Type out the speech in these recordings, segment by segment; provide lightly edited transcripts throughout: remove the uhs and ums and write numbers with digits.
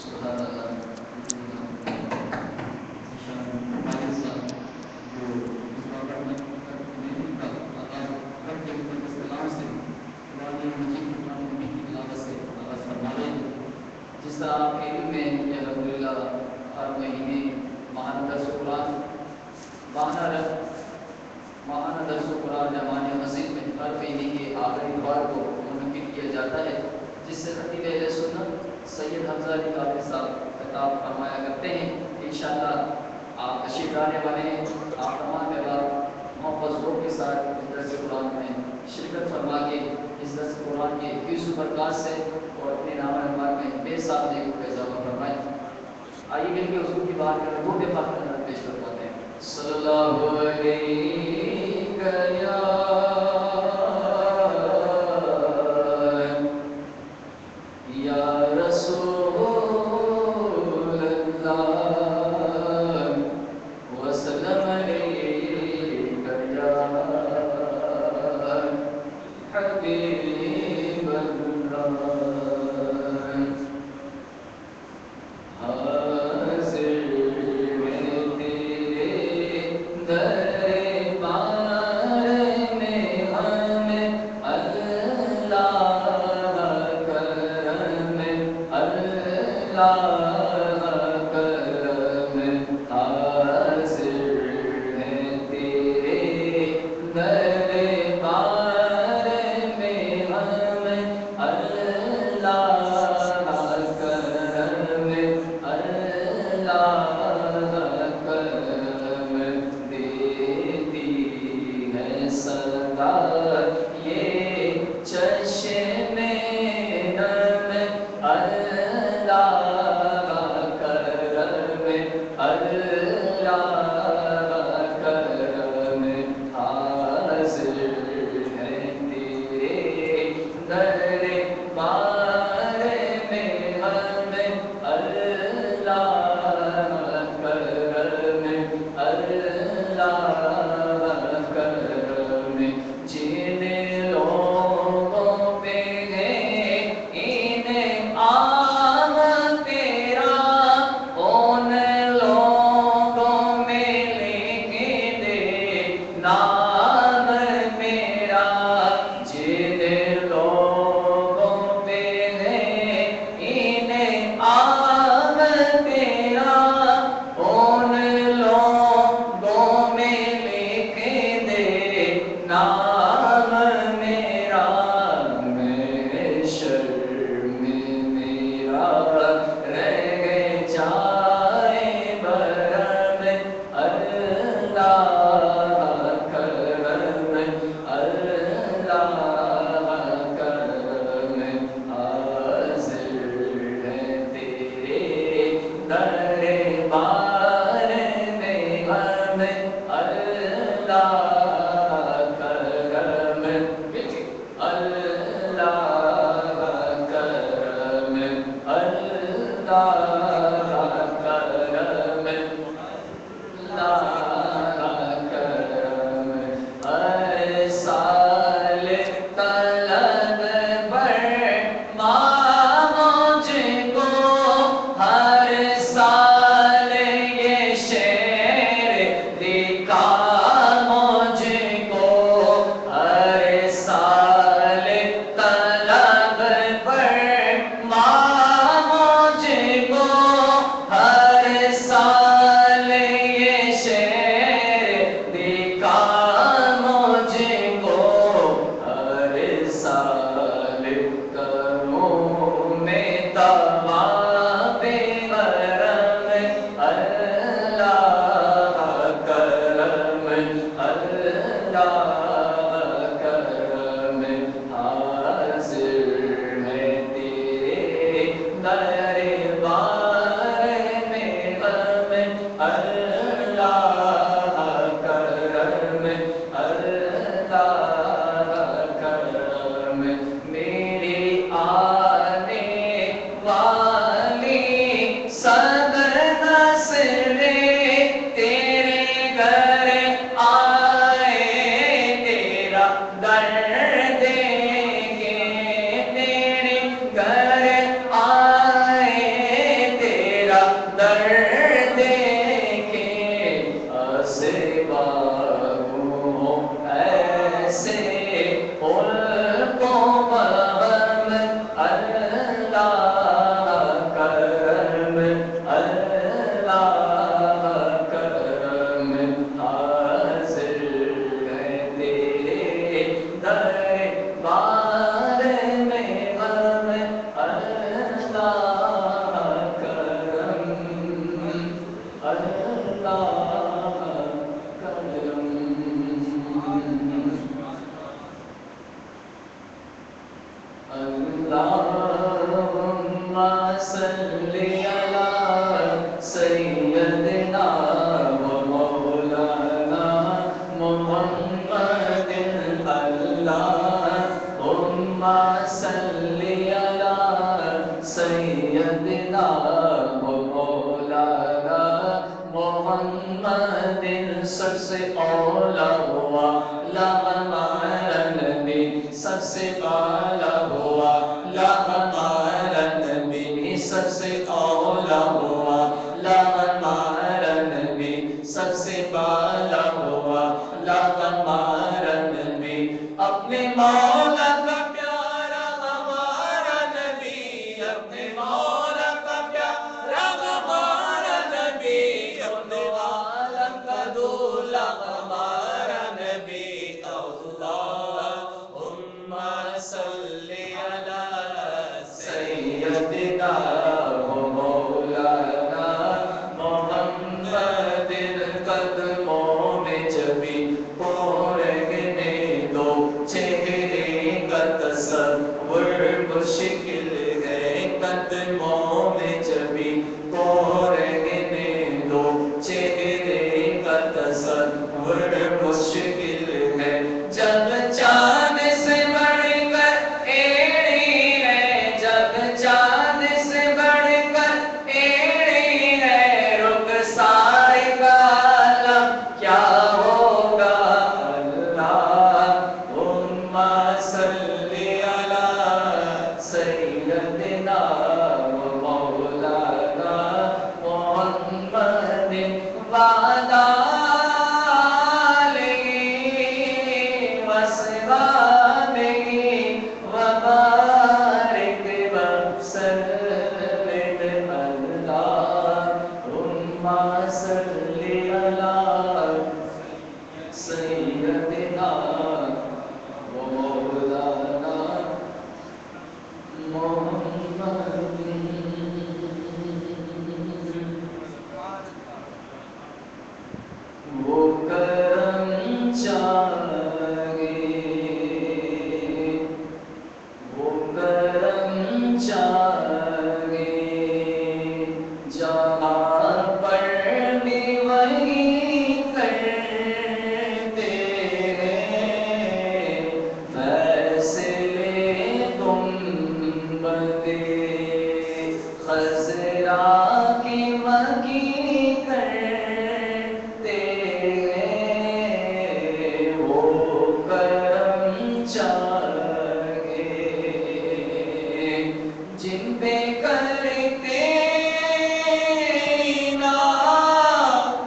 سبحان اللہ ہمارے ساتھ جو اس بابر میں کا آغاز رب کے مقدس کلام سے قرآن مجید کی تلاوت سے آغاز فرما رہے ہیں. جس طرح آپ کے علم میں کہ الحمدللہ ہر مہینے ماہانہ درس قرآن ماہانہ درس قرآن جامعہ مسجد میں ہر مہینے کے آخری اتوار کو منعقد کیا جاتا ہے، جس سے خطیب اہل سنت سید حمزہ علی قادری صاحب خطاب فرمایا کرتے ہیں. انشاءاللہ آپ تشریف لانے والے ہیں. آپ تمام احباب محبت ذوق کے ساتھ اس درس قرآن میں شرکت فرما کے اس درس قرآن کے فیض و برکات سے اور اپنے نام احمد میں بے ساتھ نیک کو اضافہ فرمائیں. آئیے مل کے حضور کی بات کریں، دو دفعہ پیش کرواتے ہیں. صلی اللہ علیہ یا گھر آئے اللهم صل على سيدنا ومولانا محمد اللهم صل على سيدنا ومولانا محمد سب سے اولا ہوا لا ہمارا نبی سب سے بالا ہوا لا ہمارا نبی سب سے اولا ہوا لا ہمارا نبی سب سے بالا ہوا لا ہمارا نبی اپنے مولا کا پیارا ہمارا نبی اپنے مولا کا پیارا ہمارا نبی اپنے عالم کا دولا ہمارا نبی اللہم صل علی سیدنا و مولانا محمد قدموں میں جبھی پورگنے دو چہرے کا تصور مشکل ہے قدموں میں جبھی پورگنے دو چہرے کا تصور مشکل ہے جب چاند سے بڑھ کر ایڑی ہے جب چاند سے بڑھ کر ایڑی ہے رخسار کا عالم کیا ہوگا اللہم صل علی سیدنا و مولانا محمد وعلی آلہ وصحبہ وبارک وسلم اللہم صل علی سیدنا و مولانا محمد وہ کرم چاہے وہ کرم چاہے جہاں پر بھی وہی کرتے ہیں فیصلے گنبد خضرا کی مکی کرتے ہیں وہ کرم چاہے جن پہ کرتے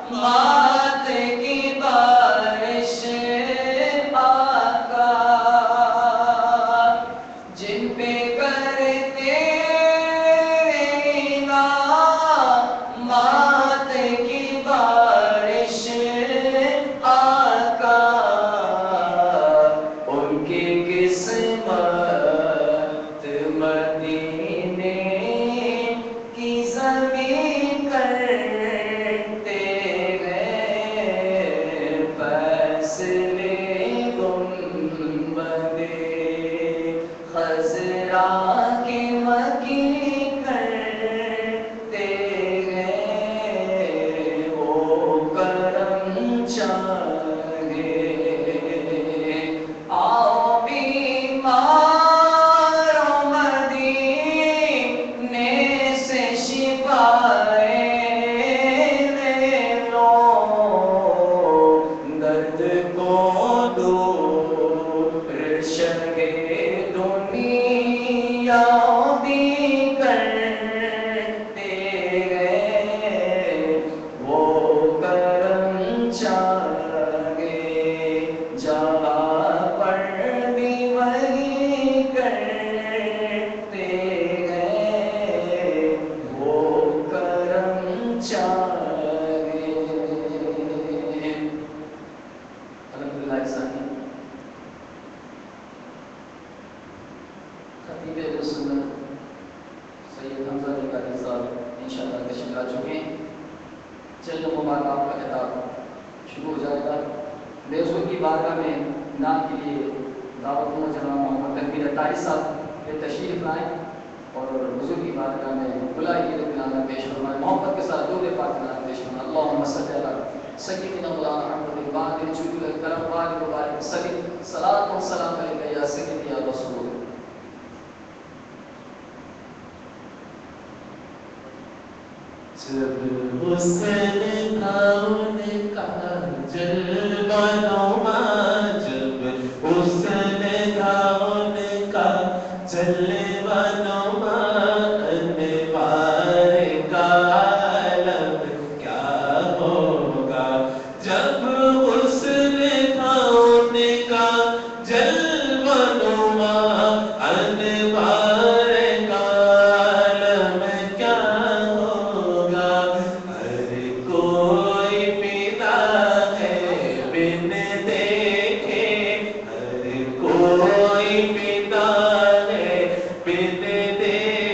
انعامات کی بارش آقا جن پہ کرتے انعامات کی بارش آقا ان کی قسمت مدینے کی زمین کرتے ہیں فیصلے گنبد خضرا کی مکی کرتے ہیں وہ کرم چاہے آؤ بیماروں مدینے سے شفائیں لے لو درد کو دور شگے دنیا بھی کرتے ہیں وہ کرم چاہے جہاں پر بھی وہی کرتے ہیں وہ کرم چاہے الحمدللہ ثانی خطیب اہل سنت سید حمزہ علی قادری صاحب انشاءاللہ تشریف لا چکے ہیں چل مبارک کا خطاب شروع ہو جائے گا میں حضور کی بارگاہ میں نام کے لیے دعوت ہوں جناب محمد تنویر اطاری صاحب یہ تشریف لائیں اور حضور کی بارگاہ میں بلائیے نام پیش فرمائیں، محبت کے ساتھ درود پاک نام پیش فرمائیں۔ اللہم صلی علی سیدنا مولانا محمد باقر جود الکرم وآلہ وبارک وسلم، صلاۃ و سلام علیک یا سیدی یا رسول اللہ۔ جب حسن تھا ان کا جلوہ نما، جب حسن تھا ان کا جلوہ نما، انوار کا عالم کیا ہوگا۔ جب حسن تھا ان کا جلوہ نما، انوار کا عالم کیا ہوگا۔ ہر کوئی پیدا ہے بن دیکھے، ہر کوئی پیدا ہے بن دیکھے،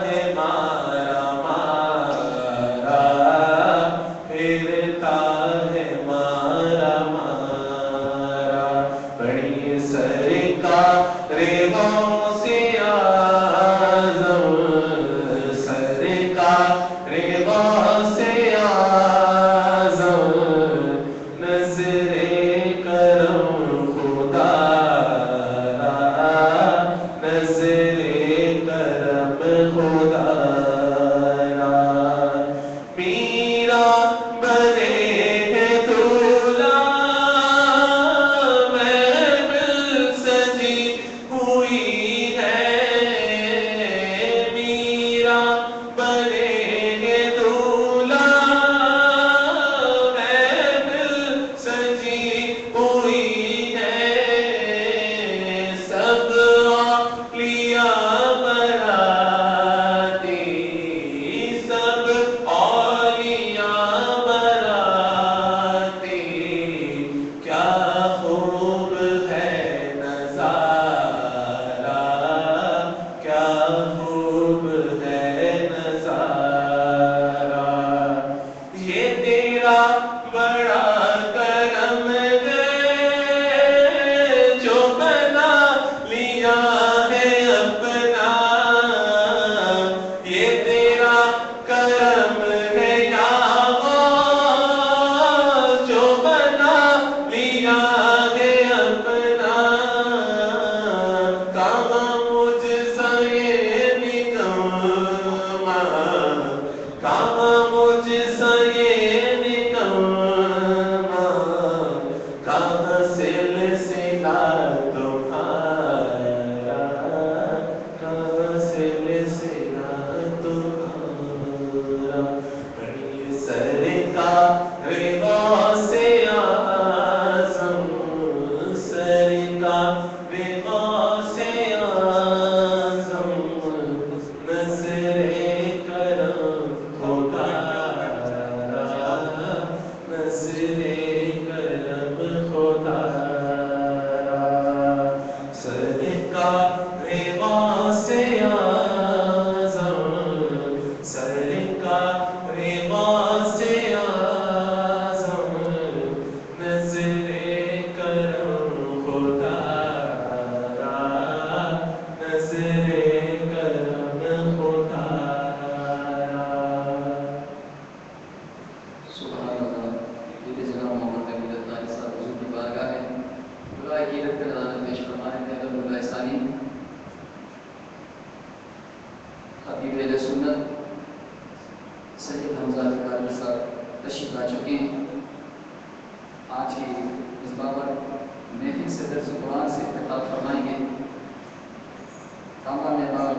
ہے مارا مارا پھرتا ہے مارا مارا بڑی سرکار غوث اعظم سرکار غوث اعظم نظر کرم خدا را نظر کرم خدا را میرا بنے ہے دولا محفل سجی ہوئی ہے میرا بنے ہے دولا محفل سجی ہوئی ہے سب اولیاء براتی سب اولیاء براتی کیا خوب ہے نظارہ کیا خوب ہے نظارہ یہ تیرا بڑا کرم ہے جو بنا لیا ہے اپنا یہ تیرا کرم ہے یا غوث جو بنا لیا ہے اپنا کہاں مجھ سے نکما کہاں مجھ سے نکما کہاں سلسلہ تمہارا کہاں سلسلہ تمہارا بڑی سرکار غوث اعظم سرکار غوث اعظم نظر کرم خدا را نظر کرم خدا را سرکار غوث اعظم سرکار غوث اعظم نظر کرم خدا را نظر کرم خدا را سبحان اللہ یہ جناب محمد امین الطاہر صاحب حضور کی بارگاہ ہے دعائے کی رب رضا پیش فرمانے تھے اللہ ثانی خطیب اہل سنت سید حمزہ القادری صاحب تشریف لا چکے ہیں آج کی اس بابر محفل سے درس قرآن سے خطاب فرمائیں گے تمام احباب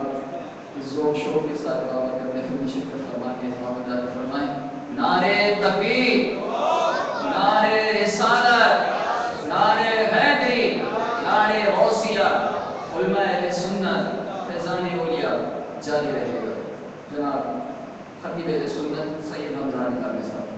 ذوق شوق کے ساتھ بابر کا محفل میں شرکت فرما کے محمد دار فرمائیں نعرے تکبیر نعرے رسالت نعرے حیدری نعرے غوثیہ علماء اہل سنت فیضان اولیاء جاری رہے گا جناب خطیب اہل سنت سید حمزہ القادری صاحب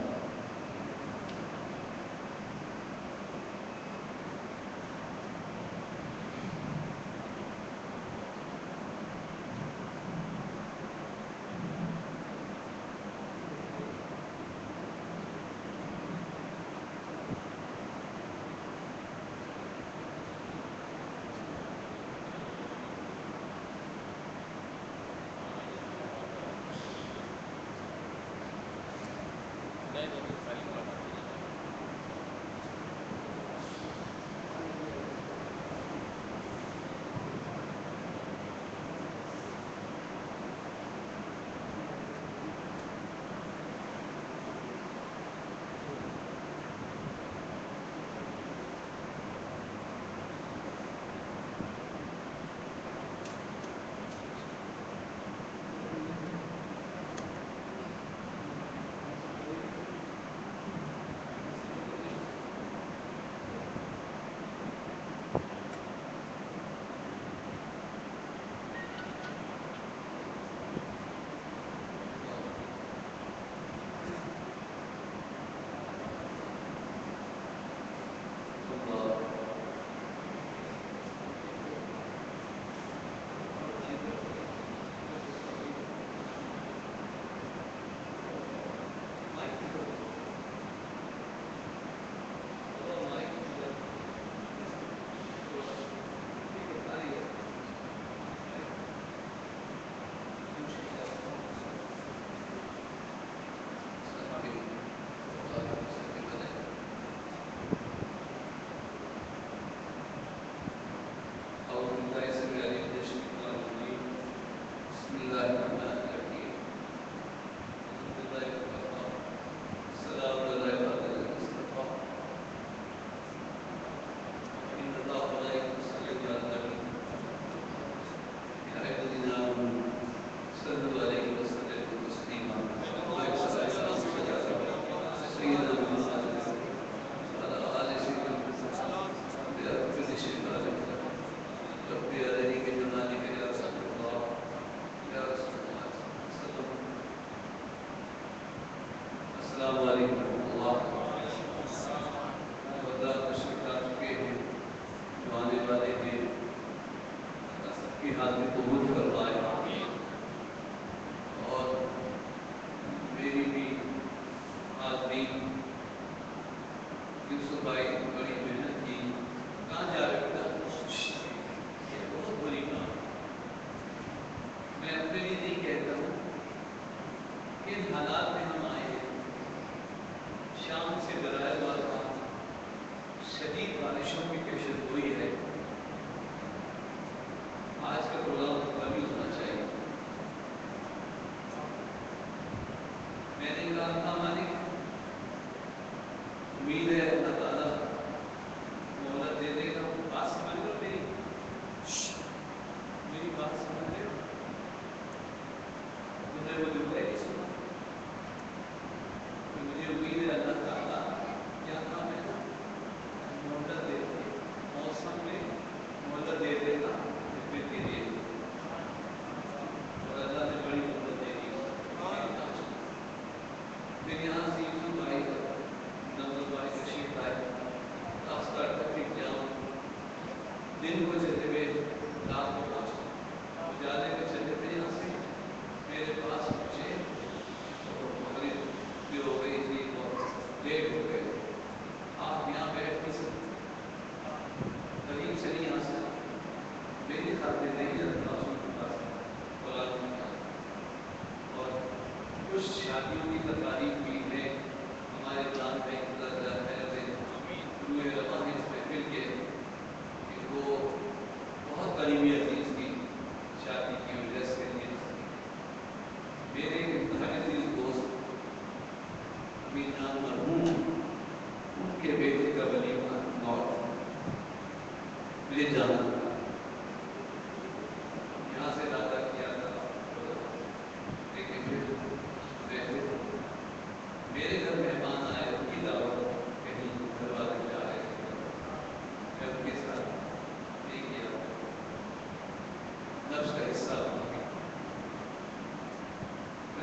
السلام علیکم ورحمۃ اللہ. خدا تشریف لا چکے ہیں جو آنے والے ہیں اللہ سب کی حاضری قبول فرمائے. اور میری بھی حاضری یوسف بھائی بڑی محنت کی. کہاں جا رہے بیٹا؟ یہ بہت بڑی بات. میں اپنے لیے نہیں کہتا ہوں کن حالات میں ہم آئے ہیں. شام سے برائے راست شدید بارشوں کی پیشن گوئی ہے. آج کا پروگرام کبھی ہونا چاہیے. میں نے کہا تھا مالک امید ہے اللہ تعالیٰ مہلت دے دے گا. بات سمجھ لو میری بات سمجھ لو. مجھے وہ جو ہے سنا مجھے امید ہے اللہ تعالیٰ کیا کام ہے نا مہلت دے دے موسم میں مہلت دے دے گا پھر کے لیے. اور اللہ نے بڑی مہلت دے دی. پھر یہاں سے یوسف بھائی نمبر بھائی تشریف لائے. راستہ ٹریفک جام. دن کو چلتے ہوئے رات کو پہنچا. اجالے میں چلتے تھے یہاں سے میرے پاس پہنچے تو مغرب بھی ہو گئی تھی اور لیٹ ہو گئے. آپ یہاں بیٹھ نہیں سکتے. قریب سے نہیں آ سکتے. میری خاطر نہیں رکھنا اور کچھ شادیوں کی تقاریب بھی ہے. ہمارے پلان میں روئے رواں اس محفل کے کہ وہ بہت قریبی عزیز کی شادی کی وجہ سے میرے انتہائی عزیز دوست امین جان مرحوم ان کے بیٹے کا ولیمہ نارتھ مجھے جانا تھا. یہاں سے ارادہ کیا تھا لیکن پھر میرے گھر مہمان آئے. ان کی دعوت کہیں گھر والے جا رہے تھے. میں ان کے ساتھ نہیں گیا. نفس کا حصہ بنا گیا.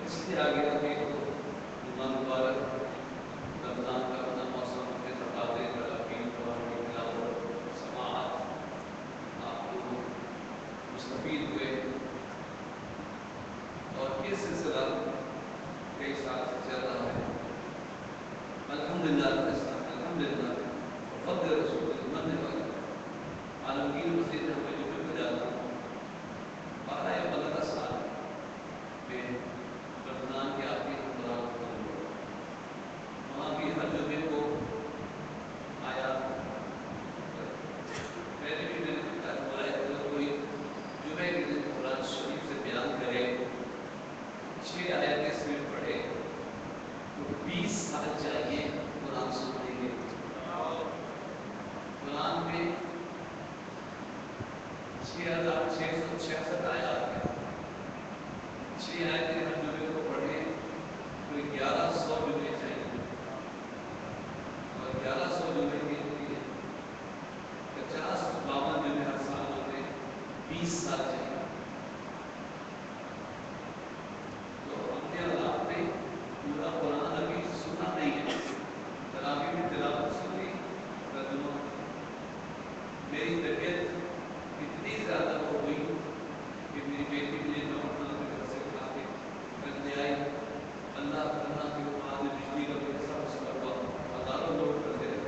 اس سے آگے آگے جمعہ مبارک رمضان کا اپنا موسم اپنے تقاضے تراویح قرآن کی تلاوت سماعت آپ لوگ مستفید ہوئے. اور یہ سلسلہ کئی سال سے چل رہا ہے. الحمدللہ الحمدللہ فضل رسول من والا عالمگیر مسجد میں میں جمعے کو جاتا ہوں. 12 یا 15 سال میں رمضان کے آخری قرآن ختم ہوا. وہاں بھی ہر جمعے کو آیا. پہلے بھی میں نے بتایا اگر کوئی جمعے کے دن قرآن شریف سے بیان کرے 6 آیتیں اس میں پڑھے تو 20 سال چاہیے قرآن سننے کے. قرآن میں 6666 آیات ہیں. 6 آیتیں ہر جمعے کو پڑھے تو 1100 جمعے چاہیے. اور 1100 جمعے کے لیے 50-52 جمعے ہر سال ہوتے ہیں. 20 سال چاہیے. تو ہم نے رات میں پورا قرآن ابھی سنا نہیں ہے. تراویح میں تلاوت سنی. ترجمہ میری طبیعت اتنی زیادہ ہو گئی کہ میری بیٹی مجھے نوٹ نہ گھر سے اٹھا کے گھر لے آئی. اللہ کے بعد بجلی کا بھی ایسا مسئلہ ہوا. ہزاروں لوگ کرتے رہے.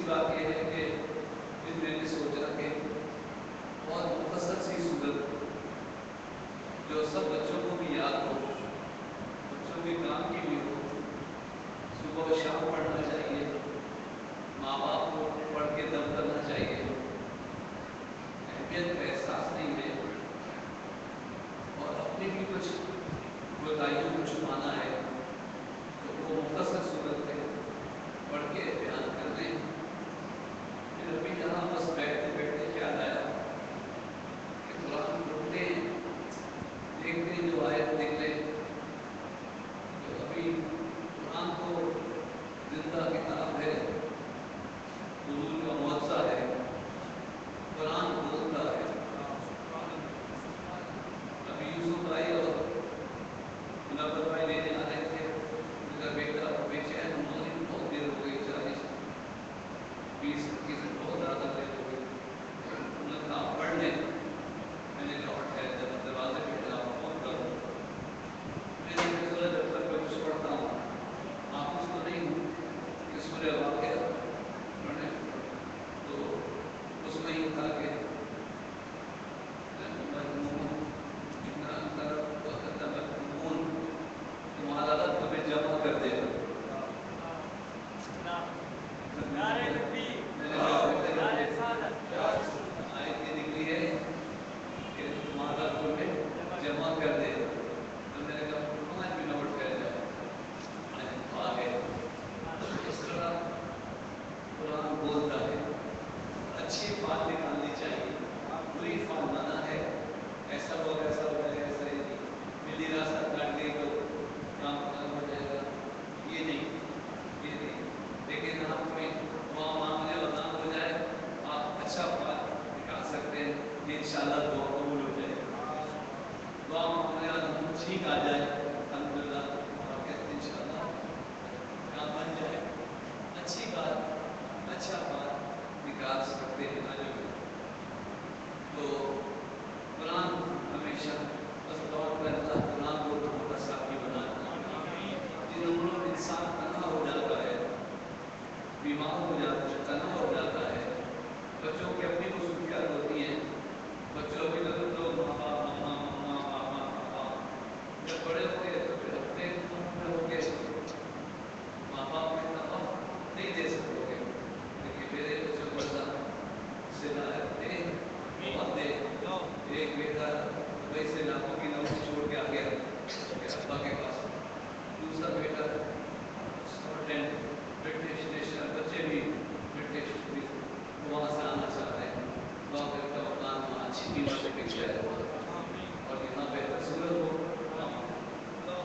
بات یہ ہے کہ پھر میں نے سوچا کہ بہت مختصر سی صورت جو سب بچوں کو بھی یاد ہو، بچوں کے کام کی بھی ہو، صبح و شام پڑھنا چاہیے، ماں باپ کو پڑھ کے دم کرنا چاہیے، اہمیت کا احساس نہیں ہے اور اپنی بھی کچھ کوتاہیوں کو چھپانا ہے، تو وہ مختصر صورت ہے پڑھ کے بیان کر دیں۔ پھر ابھی یہاں بس بیٹھتے بیٹھتے خیال آیا کہ قرآن پڑھتے ہیں، دیکھتے ہیں جو آیت نکلے، تو ابھی قرآن تو زندہ کتاب ہے، حضور کا معجزہ ہے، قرآن بولتا ہے۔ ابھی یوسف بھائی اور منور بھائی لینے آ رہے تھے، ان کا بیٹا بے چین ہونے بہت دیر ہو گئی، 40-20-25 بہت زیادہ دیر ہو گئی، انہوں نے کہا پڑھ لیں، میں نے کہا ٹھہر جب دروازے پہ جا فون کروں، میں نے کہا جب تک میں کچھ پڑھتا ہوں، حافظ تو نہیں ہوں کہ سورہ واقعہ پڑھنے، تو اس میں یہ تھا کہ تمہارا رب تمہیں جمع کر دے گا۔ آیت یہ نکلی ہے کہ تمہارا رب تمہیں جمع کر دے گا، تو میں نے کہا 5 منٹ ٹھہر جاؤ، آ گئے۔ اس طرح قرآن بولتا ہے، اچھی بات نکالنی چاہیے، بری بات منع ہے، ایسا ہو جائے گا، ایسا ہی نہیں، بلی راستہ کاٹ گئی تو کام ختم ہو جائے گا، یہ نہیں، لیکن آپ میں دعا مانگنے اور نہ ہو جائے، آپ اچھا بات نکال سکتے ہیں کہ انشاءاللہ دعا قبول ہو جائے گا، دعا مانگنے اور ہم ٹھیک آ جائے، الحمدللہ، آپ کہتے ہیں انشاءاللہ کام بن جائے، اچھی بات، اچھا بات نکال سکتے ہیں آج بھی۔ تو قرآن ہمیشہ بس دعا کر اللہ قرآن کو ہمارا ساتھی بنا دے، جن عمروں میں انسان تنہا ہو جاتا ہے، بیمار ہو جاتا ہے، تنہا ہو جاتا ہے، بچوں کی اپنی مصروفیات ہوتی ہیں، بچوں ابھی تک تو ماما ماما ماما پاپا پاپا، جب بڑے ہو گئے تو پھر اپنے میں ہو گئے، ماں باپ میں اتنا وقت نہیں دے سکو گے، لیکن میرے بچوں کو اللہ صلاحیت دے، بہت دے۔ ایک بیٹا دبئی سے لاکھوں کی نوکری چھوڑ کے آ گیا ابا کے پاس، دوسرا بیٹا اسکاٹلینڈ، برٹش نیشنل، بچے بھی برٹش، وہاں سے آنا چاہ رہے ہیں، دعا کرتا ہوں اللہ وہاں اچھی قیمت پہ بک جائے اور یہاں بہتر صورت ہو،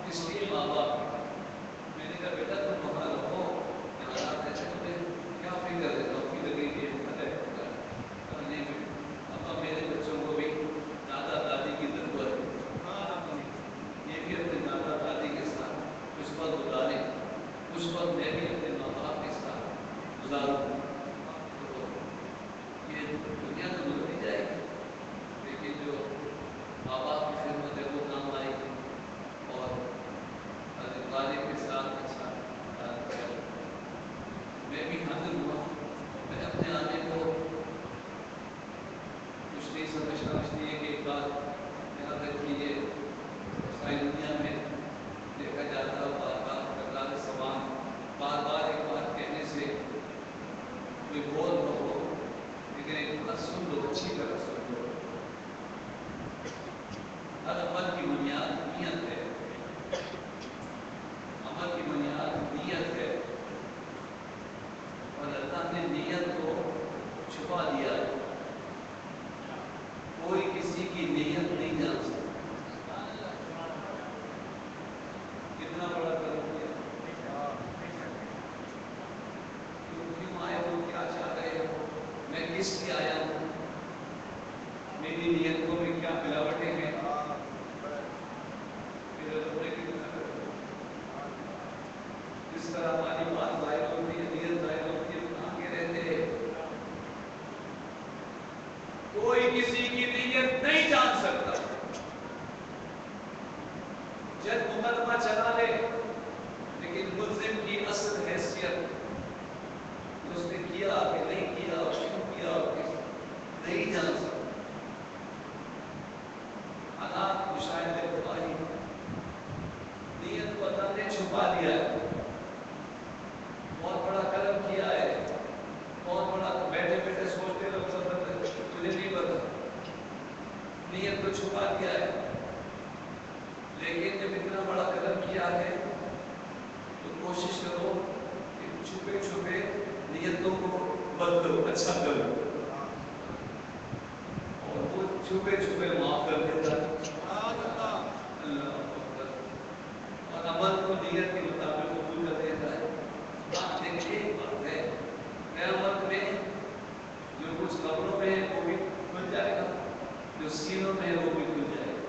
اس لیے ماں باپ، میں نے کہا بیٹا تم وہاں رہو، یہاں آتے ہیں تمہیں کیا فکر ہے، نوکری لگے گی ہے ہوگا، نہیں بیٹا ابا میرے بچوں کو بھی دادا دادی کی ضرورت ہے، یہ بھی اپنے دادا دادی کے ساتھ کچھ وقت گزاریں، کچھ وقت میں بھی اپنے ماں باپ کے ساتھ گزاروں، تو یہ دنیا تو گزرتی جائے گی، لیکن جو ماں باپ کی خدمت ہے وہ کام آئے گی، اور والد کے ساتھ اچھا تعلق ہے۔ میں بھی حاضر ہوا، میں اپنے آنے کو کچھ نہیں سمجھتا، اس لیے کہ ایک بات یاد رکھیے، ساری دنیا میں دیکھا جاتا ہے بار بار تکرار زبان، بار بار ایک بات کہنے سے کوئی بول نہ ہو، لیکن ایک بات سن لو، اچھی طرح سن لو، ہر عمل کی بنیاد نیت ہے، عمل کی بنیاد نیت ہے، اور اللہ نے نیت کو چھپا دیا ہے، کوئی کسی کی نیت نہیں جان سکتا، کتنا بڑا کرم کیا، کیوں آئے ہو، کیا چاہ رہے ہو، میں کس لیے آیا ہوں، میری نیتوں میں کیا ملاوٹیں ہیں، میرے رب نے کتنا کرم کیا، جس طرح ہماری بات ظاہر ہوتی ہے، نیت ظاہر ہوتی ہے، کہاں کے رہتے ہیں، کوئی کسی کی نیت نہیں جان سکتا، جب مقدمہ چلا لے، لیکن ملزم کی اصل حیثیت جو اس نے کیا کہ नीयत को छुपा दिया है, लेकिन जब इतना बड़ा कदम किया है तो कोशिश करो कि छुपे छुपे नीयतों को बदलो, अच्छा करो, और वो छुपे छुपे माफ कर देता है। अल्लाह अकबर। और अमल को नीयत के मुताबिक कबूल कर देता है। आप देखिए एक बात है, क़यामत में जो कुछ कब्रों में है वो भी खुल जाएगा, जो सीनों में है वो भी खुल जाएगा,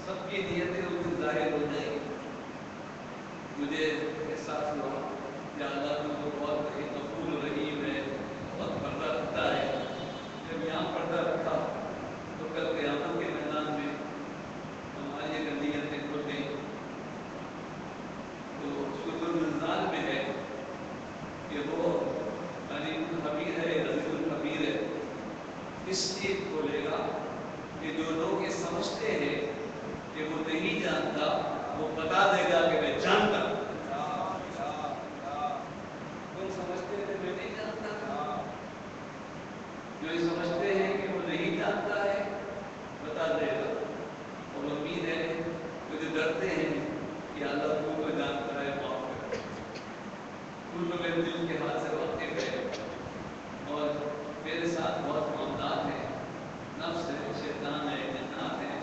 सबकी नीयतें उस दिन जाहिर हो जाएगी। मुझे एहसास हुआ कि अल्लाह तो बहुत गफूर रहीम है, बहुत पर्दा रखता है। जब यहाँ पर्दा रखा तो कल क़यामत के मैदान में हमारी अगर नीयतें खुल गई तो सूरह निज़ाल में है कि वो अलीमुल खबीर है, अज़ीज़ुल खबीर है। इसलिए खोलेगा कि जो लोग ये समझते हैं कि वो नहीं जानता, वो बता देगा कि मैं जानता हूँ। तुम समझते थे मैं नहीं जानता था, जो ये समझते हैं कि वो नहीं जानता है बता देगा। और उम्मीद है कि जो डरते हैं कि अल्लाह तू को जानता है, माफ कर, तू तो मेरे दिल के हाथ से वाकिफ है और मेरे साथ बहुत मामलात हैं, नफ्स है, शैतान है, जन्नात है,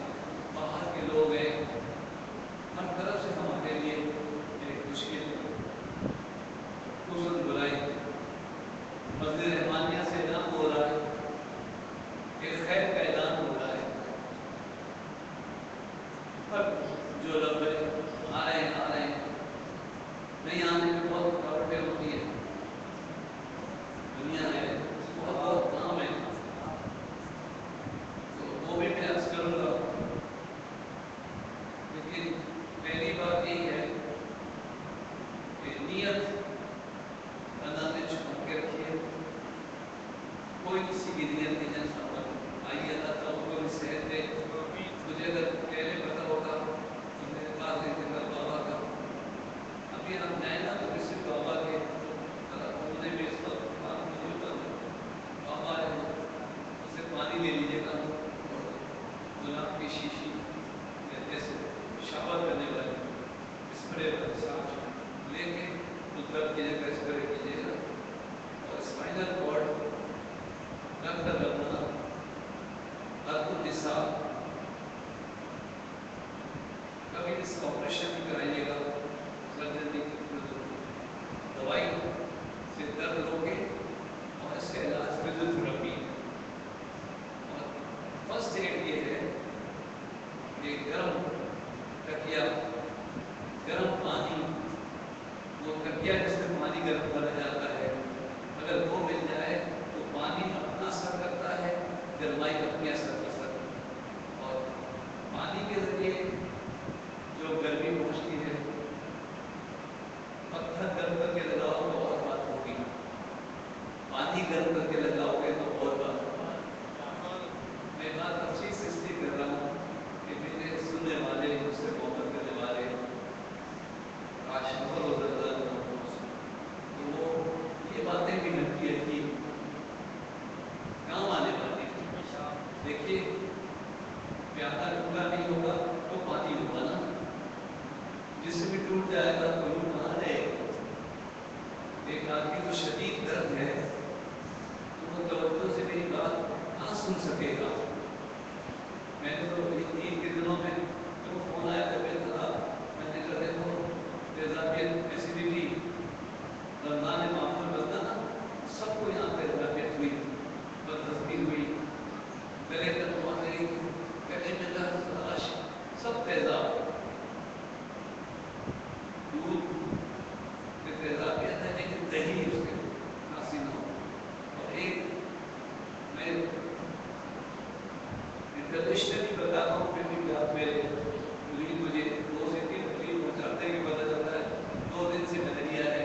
बाहर के लोग हैं, हर तरफ से हमारे लिए एक मुश्किल कुफर बुराई मस्जिद रहमानिया से ऐलान हो रहा है, एक खैर का ऐलान हो रहा है, पर जो लोग आ रहे हैं नहीं आने में बहुत रुकावटें होती है। दुनिया है, बहुत काम है, तो वो भी मैं अर्ज करूँगा। लेकिन पहली बात यही है कि नियत अल्लाह ने छुपा के रखी है, कोई किसी की नियत नहीं जान सकता। आइए अल्लाह ताला को भी सेहत दे। मुझे अगर पहले पता होता तो मेरे पास एक दिन बाबा का, अभी हम जाए ना तो किसी बाबा के उन्होंने भी इस वक्त बाबा है, उससे पानी ले लीजिएगा और गुलाब की शीशी जैसे शावर करने वाले स्प्रे वाले साथ लेके उस दर्द की जगह स्प्रे कीजिएगा और स्पाइनल कॉर्ड रख कर रखना, हल्कुल हिसाब कभी इसका ऑपरेशन भी कराइएगा, सर्जरी दवाई से दर्द रोके और इसका इलाज फिजियोथेरेपी। और फर्स्ट एड ये है कि गर्म तकिया, गर्म पानी, वो तकिया जिसमें पानी गर्म करा जाता है, अगर वो मिल जाए तो पानी अपना असर करता है, गर्माई अपनी असर कर सकती है। और पानी के जरिए जो गर्मी पहुँचती है, पत्थर गर्म करके लगाओ तो और बात होगी, पानी गर्म करके लगाओगे तो और बात होगी। मैं बात अच्छी से इसलिए कर रहा हूँ कि मेरे सुनने वाले, मुझसे मोहब्बत करने वाले आशिक़ और तो वो ये बातें भी हल्की हल्की काम आने वाली। देखिए प्याला टूटा नहीं होगा तो पानी होगा ना, जिससे भी टूट जाएगा तो रूह कहाँ रहेगा। एक आदमी को शदीद दर्द है तो वो तवज्जो से मेरी बात कहाँ सुन सकेगा। मैंने तो ईद के दिनों में जो फोन आया तबीयत खराब, मैंने कहा देखो तेजाबियत एसिडिटी रमज़ान मामूल बदला ना, सबको यहाँ तेजाबियत हुई, बदहज़मी हुई, गले तक पहुँच गई, गले में दर्द, खराश, सब तेजाब। दूध के तेजाबियत है लेकिन दही उसके खांसी ना हो। और एक मैं इंटरनेशनली बताता हूँ, फिर भी आप मेरे मुझे 2 से 3 तकलीफ पहुँचाते हैं कि पता चलता है 2 दिन से मलेरिया है।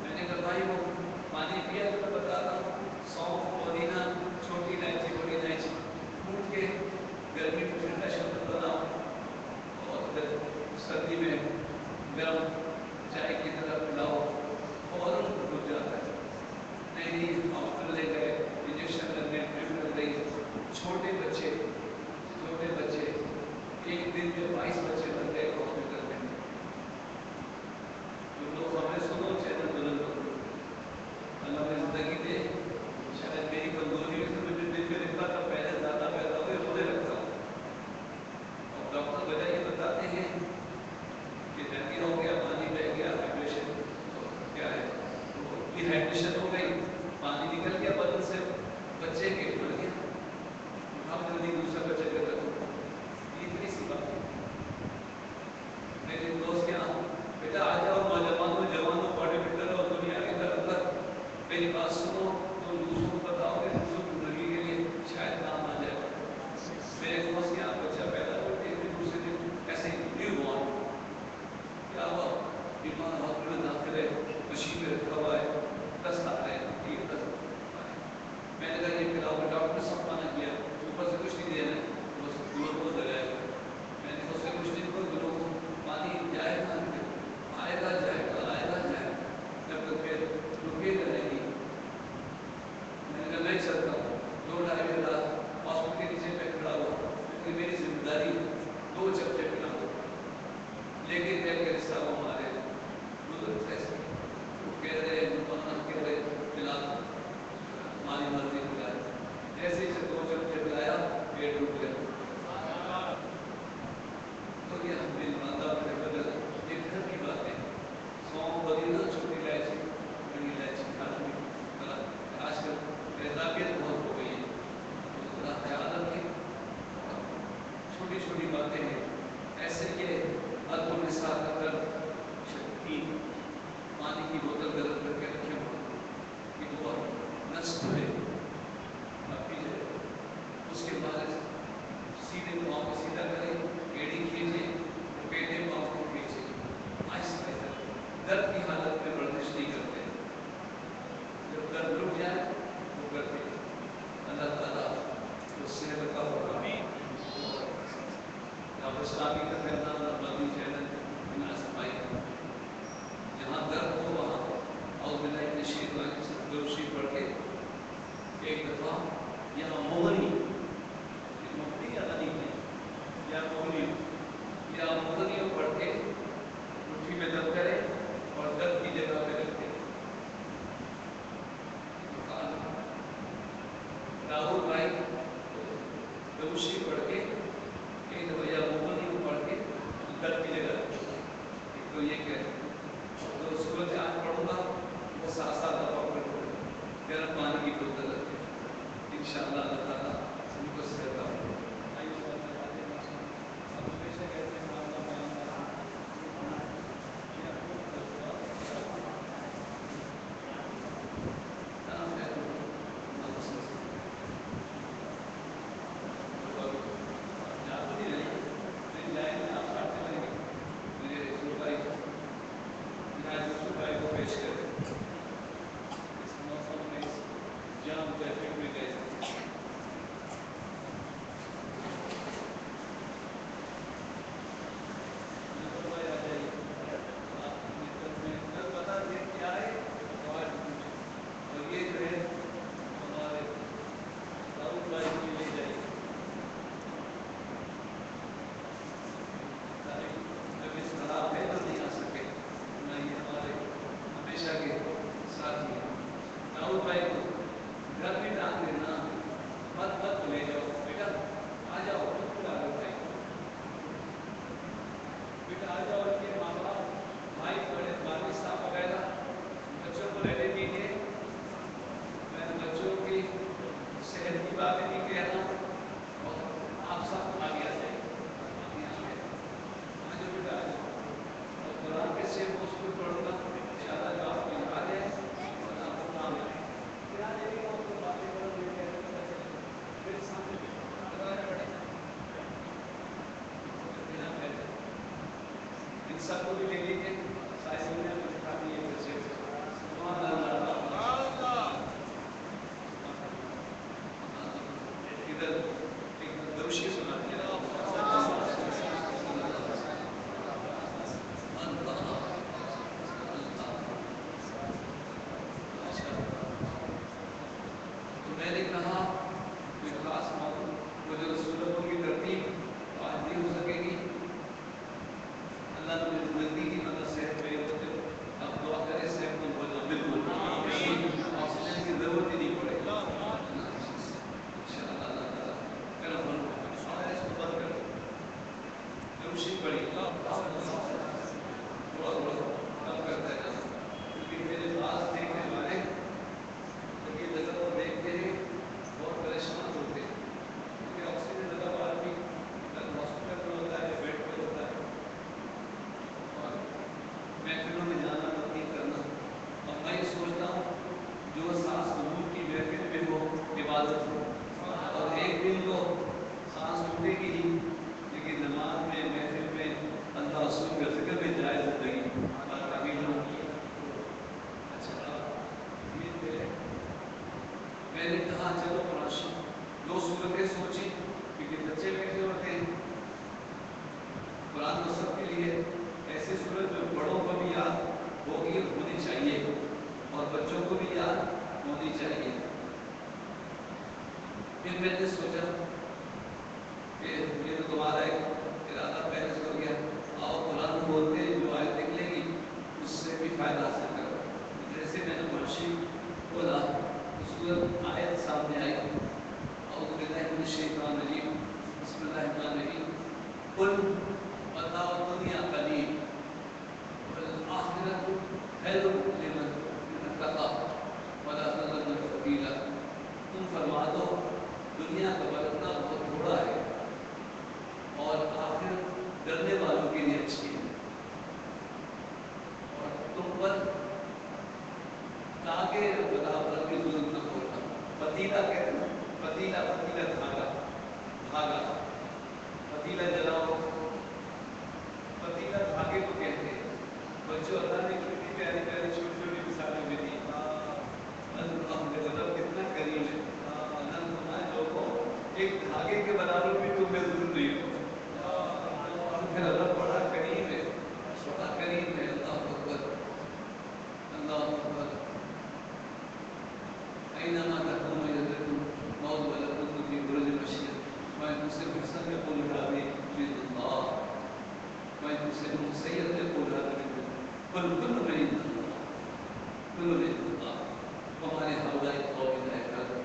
मैंने कहा भाई वो पानी पिया तो मैं बता रहा हूँ, सौंफ, पुदीना, छोटी इलायची, बड़ी इलायची कूट के गर्मी में ठंडा शरबत बनाओ और फिर सर्दी में गर्म चाय की तरह पिलाओ, फौरन रुक जाता है। नहीं हॉस्पिटल ले गए, इंजेक्शन लग गए, ड्रिप लग गई, छोटे बच्चे जो ने सब मना किया, ऊपर से कुछ नहीं देना है, बस दूर को लगाएगा। मैंने कहा उससे कुछ नहीं, कोई लोग पानी जाएगा आएगा जाएगा आएगा जाएगा, जब तक फिर रुकेगा नहीं। मैंने कहा मैं चलता हूँ, 2-2.5 घंटा हॉस्पिटल के नीचे पे खड़ा हुआ, क्योंकि मेरी जिम्मेदारी 2 चप्पे पिलाऊँ, लेकिन क्या करे साहब हमारे बुजुर्ग थे, वो कह रहे मुकम्मल कह रहे पिला दो, हमारी मर्जी पिलाए। जैसे ही 2 चप्पे पिलाया पेट रुक गया। तो ये मेरी माता ने बदल ये घर की बातें, सौंफ पुदीना छोटी इलायची बड़ी इलायची खाना भी आजकल बेताबियत बहुत हो गई है, तो थोड़ा ख्याल रखें। छोटी छोटी बातें हैं ऐसे के अदब के साथ अगर शक्ति पानी की बोतल गर्म करके रखे हो कि वो नष्ट है आप पीजिए, उसके बाद सीधे पाँव को सीधा करें, एड़ी खींचे, पेटे पाँव को खींचे, आहिस्ता आहिस्ता। दर्द की हालत में वर्जिश नहीं करते, जब दर्द रुक जाए वो करते। अल्लाह ताला तो सेहत का होगा। अब इस्लामी का कहना मदनी चैनल बिना सफाई का, जहाँ दर्द हो वहाँ और बिना नशीद दुरुशी पढ़ के एक दफ़ा यहाँ मोहनी या नहीं है या मोहनियों पढ़ के मुट्ठी में दर्द करें और दर्द की जगह पे रखते। राहुल भाई दरुशी पढ़ के एक या मोहनियों पढ़ के दर्द की जगह रखते। तो ये कह तो सूरज आज पढ़ूंगा वो 7-7 दफा पढ़ूंगा, गर्म पानी की बोतल रखे, इंशाअल्लाह अल्लाह ताला उनको सेहत हो। सबको भी ले लीजिए, सारी दुनिया में दिखाती है कैसे इधर एक दरुशी सुनाते हैं। तो मैंने कहा कोई खास मौका वो जो रसूलुल्लाह की तरतीब आज नहीं हो सकेगी, अल्लाह ने नजदीकी मतलब सेहत में होते अब दुआ करें सेहत में हो जाओ बिल्कुल, ऑक्सीजन की जरूरत ही नहीं पड़ेगी इंशाअल्लाह। अल्लाह ताला करम फरमाए और इसको बंद कर दो, दरूशी पढ़ी थोड़ा कम करते हैं, क्योंकि मेरे पास देखने वाले जब ये जगह को देखते हैं बहुत परेशान होते हैं, क्योंकि ऑक्सीजन लगा आदमी हॉस्पिटल में होता है, बेड पे होता है और महफिलों में जाना नहीं करना। और मैं सोचता हूँ जो सांस कबूल की महफिल में हो इबादत हो, और एक दिन तो सांस टूटेगी ही, लेकिन नमाज में महफिल में अल्लाह रसूल के जिक्र में जाए जिंदगी बात कभी ना की। अच्छा ये मैंने कहा चलो कुरान दो सूरतें सोची क्योंकि बच्चे बैठे होते हैं, कुरान तो सबके लिए ऐसी सूरत जो बड़ों को भी याद होगी होनी चाहिए और बच्चों को भी याद होनी चाहिए। फिर मैंने सोचा कि ये तो तुम्हारा एक इरादा पहले से हो गया, आओ कुरान बोलते हैं, जो आयत निकलेगी उससे भी फायदा हासिल करो। जैसे मैंने मुंशी बोला तो सूरत आयत सामने आई, और कुल बताओ दुनिया कलील वल आखिरतु खैरुन लिमन इत्तक़ा वला तज़ल्लु फतीला। तुम फरमा दो दुनिया का बरतना बहुत थोड़ा है और आखिरत डरने वालों के लिए अच्छी है। और तुम पर ताकि बराबर की जुल्म न होगा। पतीला कहते हैं, पतीला पतीला धागा, धागा पतीला जलाओ, पतीला धागे को कहते हैं। बच्चों अल्लाह ने कितनी प्यारी प्यारी छोटी छोटी मिसालें भी दी। मतलब कितना करीम है, लोगों एक धागे के बराबर भी तुम महसूस नहीं हो। फिर अल्लाह बड़ा करीम है, बड़ा करीम है। अल्लाह अकबर, अल्लाह अकबर। أينما تكونوا يدرككم الموت ولو كنتم في بروج مشيد وإن تصبهم حسنة يقولوا هذه من الله وإن تصبهم سيئة يقولوا هذه من الله قل كل من عند الله كل من عند الله وما لهؤلاء القوم لا يكادون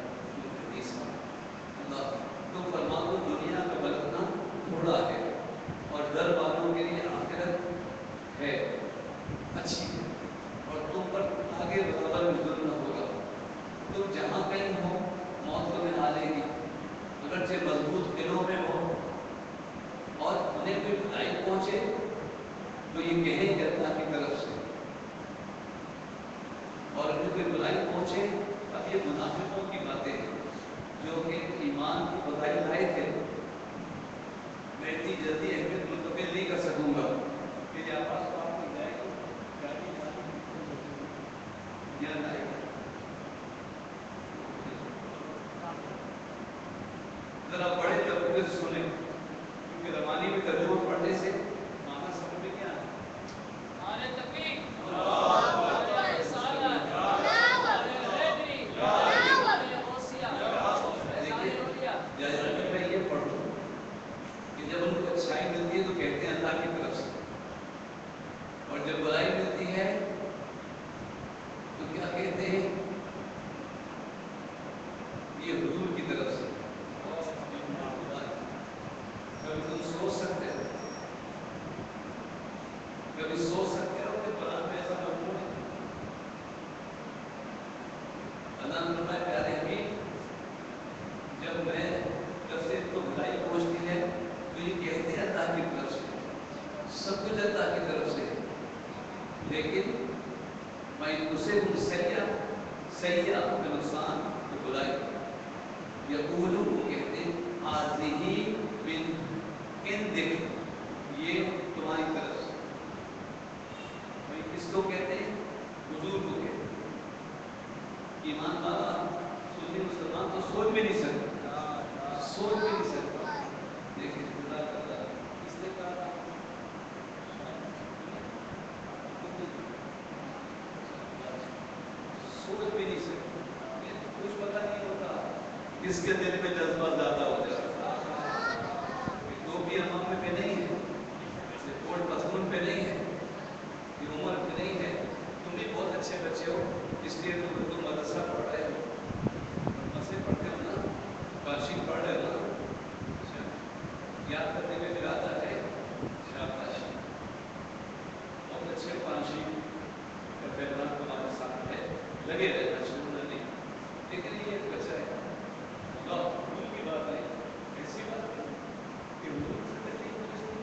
يسمعون। अल्लाह तुम फरमा दो दुनिया का बरतना थोड़ा है और डर वालों के लिए आखिरत है, अच्छी है, और तुम पर आगे बराबर जुल्म न होगा। तुम जहाँ कहीं हो मौत को मिला लेगी, अगरचे मजबूत दिलों में हो और उन्हें कोई बुराई पहुंचे तो ये कहेंगे अल्लाह की तरफ से, और उन्हें कोई बुराई पहुंचे अब ये मुनाफिकों की बातें हैं जो कि ईमान की बधाई लाए थे। मैं इतनी जल्दी अहमियत मुंतकिल नहीं कर सकूंगा कि ये आवाज़ तो आपको जाएगी, गाड़ी या लाएगी। जरा बड़े तवज्जो से सुने, क्योंकि रवानी में तर्जुमा पढ़ने से माना समझ में क्या है। नारे तकबीर, नारे रिसालत, नारे हैदरी, नारे गौसिया, फैज़ान औलिया। जैसे मैं ये पढ़ूं कि जब उनको अच्छाई मिलती है तो कहते हैं अल्लाह की तरफ से, और जब बुराई मिलती है तो क्या कहते हैं, ये हुजूर की तरफ से। कभी तुम सोच सकते हो, कभी सोच सकते हो कि कुरान में ऐसा मजमून है। अल्लाह ने फरमाया प्यारे हबीब, जब मैं तरफ से तो बुराई पहुंचती है तो ये कहते हैं अल्लाह की तरफ से, सब कुछ अल्लाह की तरफ से है। लेकिन मैं उसे सैया सैया में नुकसान तो बुराई यकूलू कहते हाज़िही बिन इन दिल, ये तुम्हारी तरफ से। भाई किसको कहते हैं, हुजूर को कहते हैं। ईमान वाला सुन्नी मुसलमान तो सोच भी नहीं सकता, सोच भी नहीं सकता। देखिए खुदा करता इसने कहा सोच भी नहीं सकता, कुछ पता नहीं होता किसके दिल में जज्बा ज्यादा हो जाता है। टोपी अमामे पे नहीं है, कोट पतलून पे नहीं है, ये उम्र पे नहीं है। तुम भी बहुत अच्छे बच्चे हो, इसलिए तुम मदरसा पढ़ रहे हो, मदरसे पढ़ते हो ना, फारसी पढ़ रहे हो ना, याद करने में फिर आता है शाबाश, बहुत अच्छे फारसी का फैलान तुम्हारे साथ है, लगे रहना छोड़ना नहीं। लेकिन ये एक बच्चा है, हुजूर की बात है, ऐसी बात है कि हुजूर से तकलीफ पहुंचती,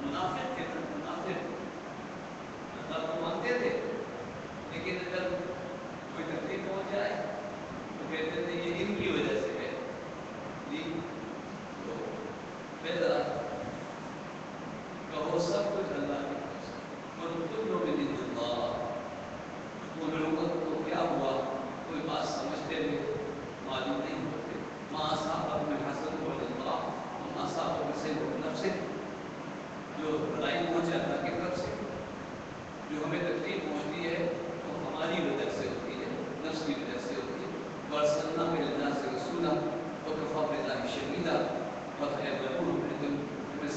मुनाफिक थे ना, मुनाफिक अल्लाह को मानते थे, लेकिन अगर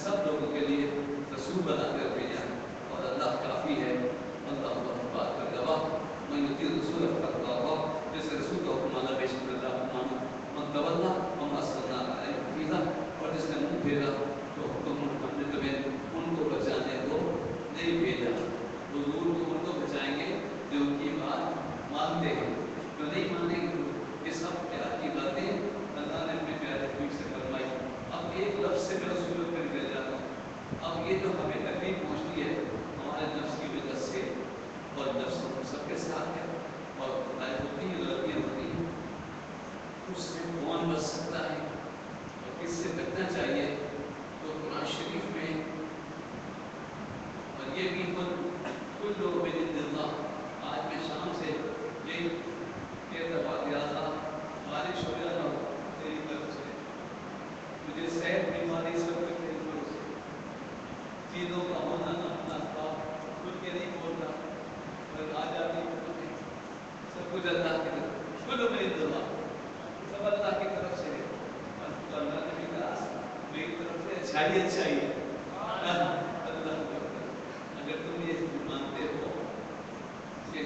सब लोगों के लिए रसूल बनाकर भेजा और अल्लाह काफ़ी है। अल्लाह बात का गवाह मैं युति रसूल अल्लाह जैसे रसूल का हुक्म माना बेशक अल्लाह को मानो मन तवल्ला हम असलना हफीज़ा और जिसने मुंह फेरा तो हुक्म हमने तुम्हें उनको बचाने को नहीं भेजा। हुजूर को उनको बचाएंगे जो उनकी बात मानते हैं, जो नहीं मानेंगे। ये सब प्यार की बातें अल्लाह ने अपने प्यारे हबीब से फरमाई। अब एक लफ्ज़ से मैं सूरत में गिर जाता हूँ। अब ये जो हमें तकलीफ पहुँचती है हमारे नफ्स की वजह से, और नफ्स हम सबके साथ है और खुदाई होती है, गलतियाँ होती हैं, उसमें कौन बच सकता है और किससे बचना चाहिए? तो कुरान शरीफ में, और ये भी कुल लोग बिल्ला, आज मैं शाम से ये दफा गया था, बारिश हो गया था तेरी तरफ से, मुझे सेहत बीमारी सब कुछ तेरी तरफ से, चीज़ों का होना अपना था, खुद के नहीं बोलता और आ जाती सब कुछ अल्लाह की तरफ, कुल बिल्ला सब अल्लाह की तरफ से है। और तो अल्लाह ने भी कहा मेरी तरफ से अच्छाई अच्छाई है। अल्लाह अगर तुम ये मानते हो कि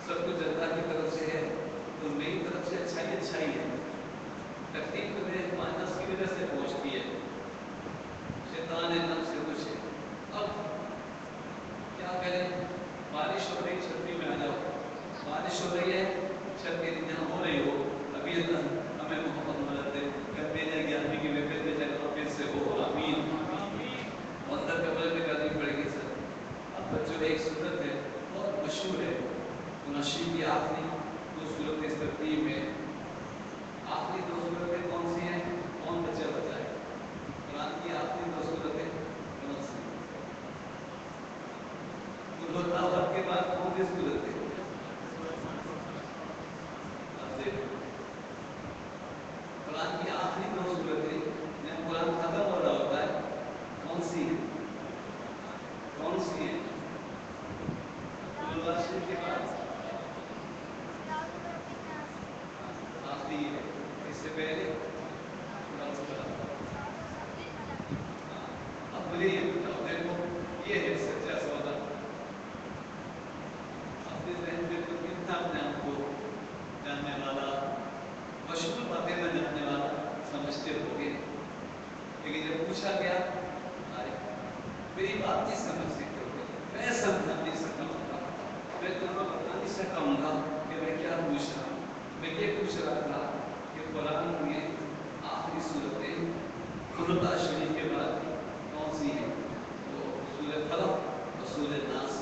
सब कुछ अल्लाह की तरफ से है तो मेरी तरफ से अच्छाई अच्छाई है। तकलीफ तो मेरे नफ्स की वजह से पहुँचती है, शैतान नफ्स से कुछ है। अब क्या करें? बारिश हो रही, छतरी में आ जाओ। बारिश हो रही है, छतरी जहाँ हो रही हो, अभी हमें मोहब्बत मदद दे, घर में जाएगी आदमी की बेबे पे जाएगा, फिर से हो आमीन अंदर कमरे में करनी पड़ेगी सर। अब बच्चों एक सूरत है बहुत मशहूर है, नशीब की आखिरी दो सूरत इस तरतीब में, आखिरी दो सूरतें कौन सी हैं? कौन बच्चा बताए? कुरान की आखिरी दो सूरतें कौन सी? कुल के बाद कौन सी सूरत है? कुरान की आखिरी दो सूरतें जब कुरान खत्म हो रहा होता है कौन सी है? कौन सी है? के बाद आखिरी है, इससे पहले अब मुझे ये बताओ, देखो ये है सच्चा सौदा। अपने जहन में तो कितना अपने आप को जानने वाला, मशहूर बातें में जानने वाला समझते होगे, लेकिन जब पूछा गया अरे मेरी बात नहीं समझ सकते हो, मैं समझा नहीं सकूँगा, मैं तुमको बता नहीं सकूँगा कि मैं क्या पूछ रहा हूँ। मैं ये पूछ रहा था कि कुरान में आखिरी सूरतें खुलता शरीफ के बाद कौन सी हैं? तो सूरह फलक और सूरह नास,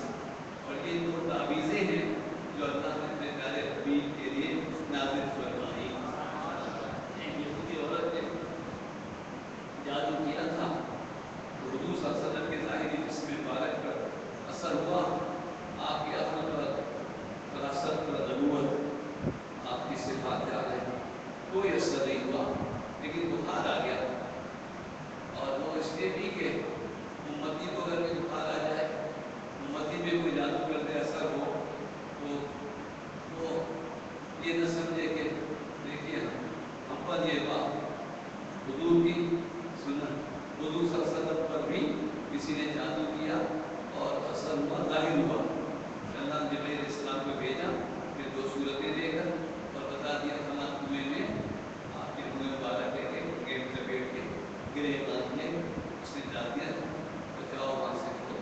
और ये दो तावीज़ें हैं जो अल्लाह ने अपने प्यारे हबीब के लिए नाज़िल फरमाई। एक यहूदी औरत ने जादू किया था, तो हुजूर सल्लल्लाहु अलैहि वसल्लम के ज़ाहिरी जिस्म मुबारक पर असर हुआ, आपकी अक़ल पर, फरासत पर, नबूवत, आपकी सिफ़ात आ गई, कोई असर नहीं हुआ, लेकिन बुखार आ गया। और वो इसलिए भी कि उम्मती को अगर कोई बुखार आ जाए, उम्मती में कोई जादू कर दे, असर हो, तो वो ये न समझे कि देखिए हम पर ये बात हुजूर की सुन्नत, हुजूर सल्लल्लाहु अलैहि वसल्लम पर भी किसी ने जादू किया और असर हुआ, ज़ाहिर हुआ। अल्लाह ने जिब्रील इस्लाम को भेजा, फिर दो सूरतें देकर और बता दिया फलां कुएं में आपके मुँह मुबारक लेके गेट पे बैठ के गिरे बांध के उसने डाल दिया, तो जाओ वहाँ से हो।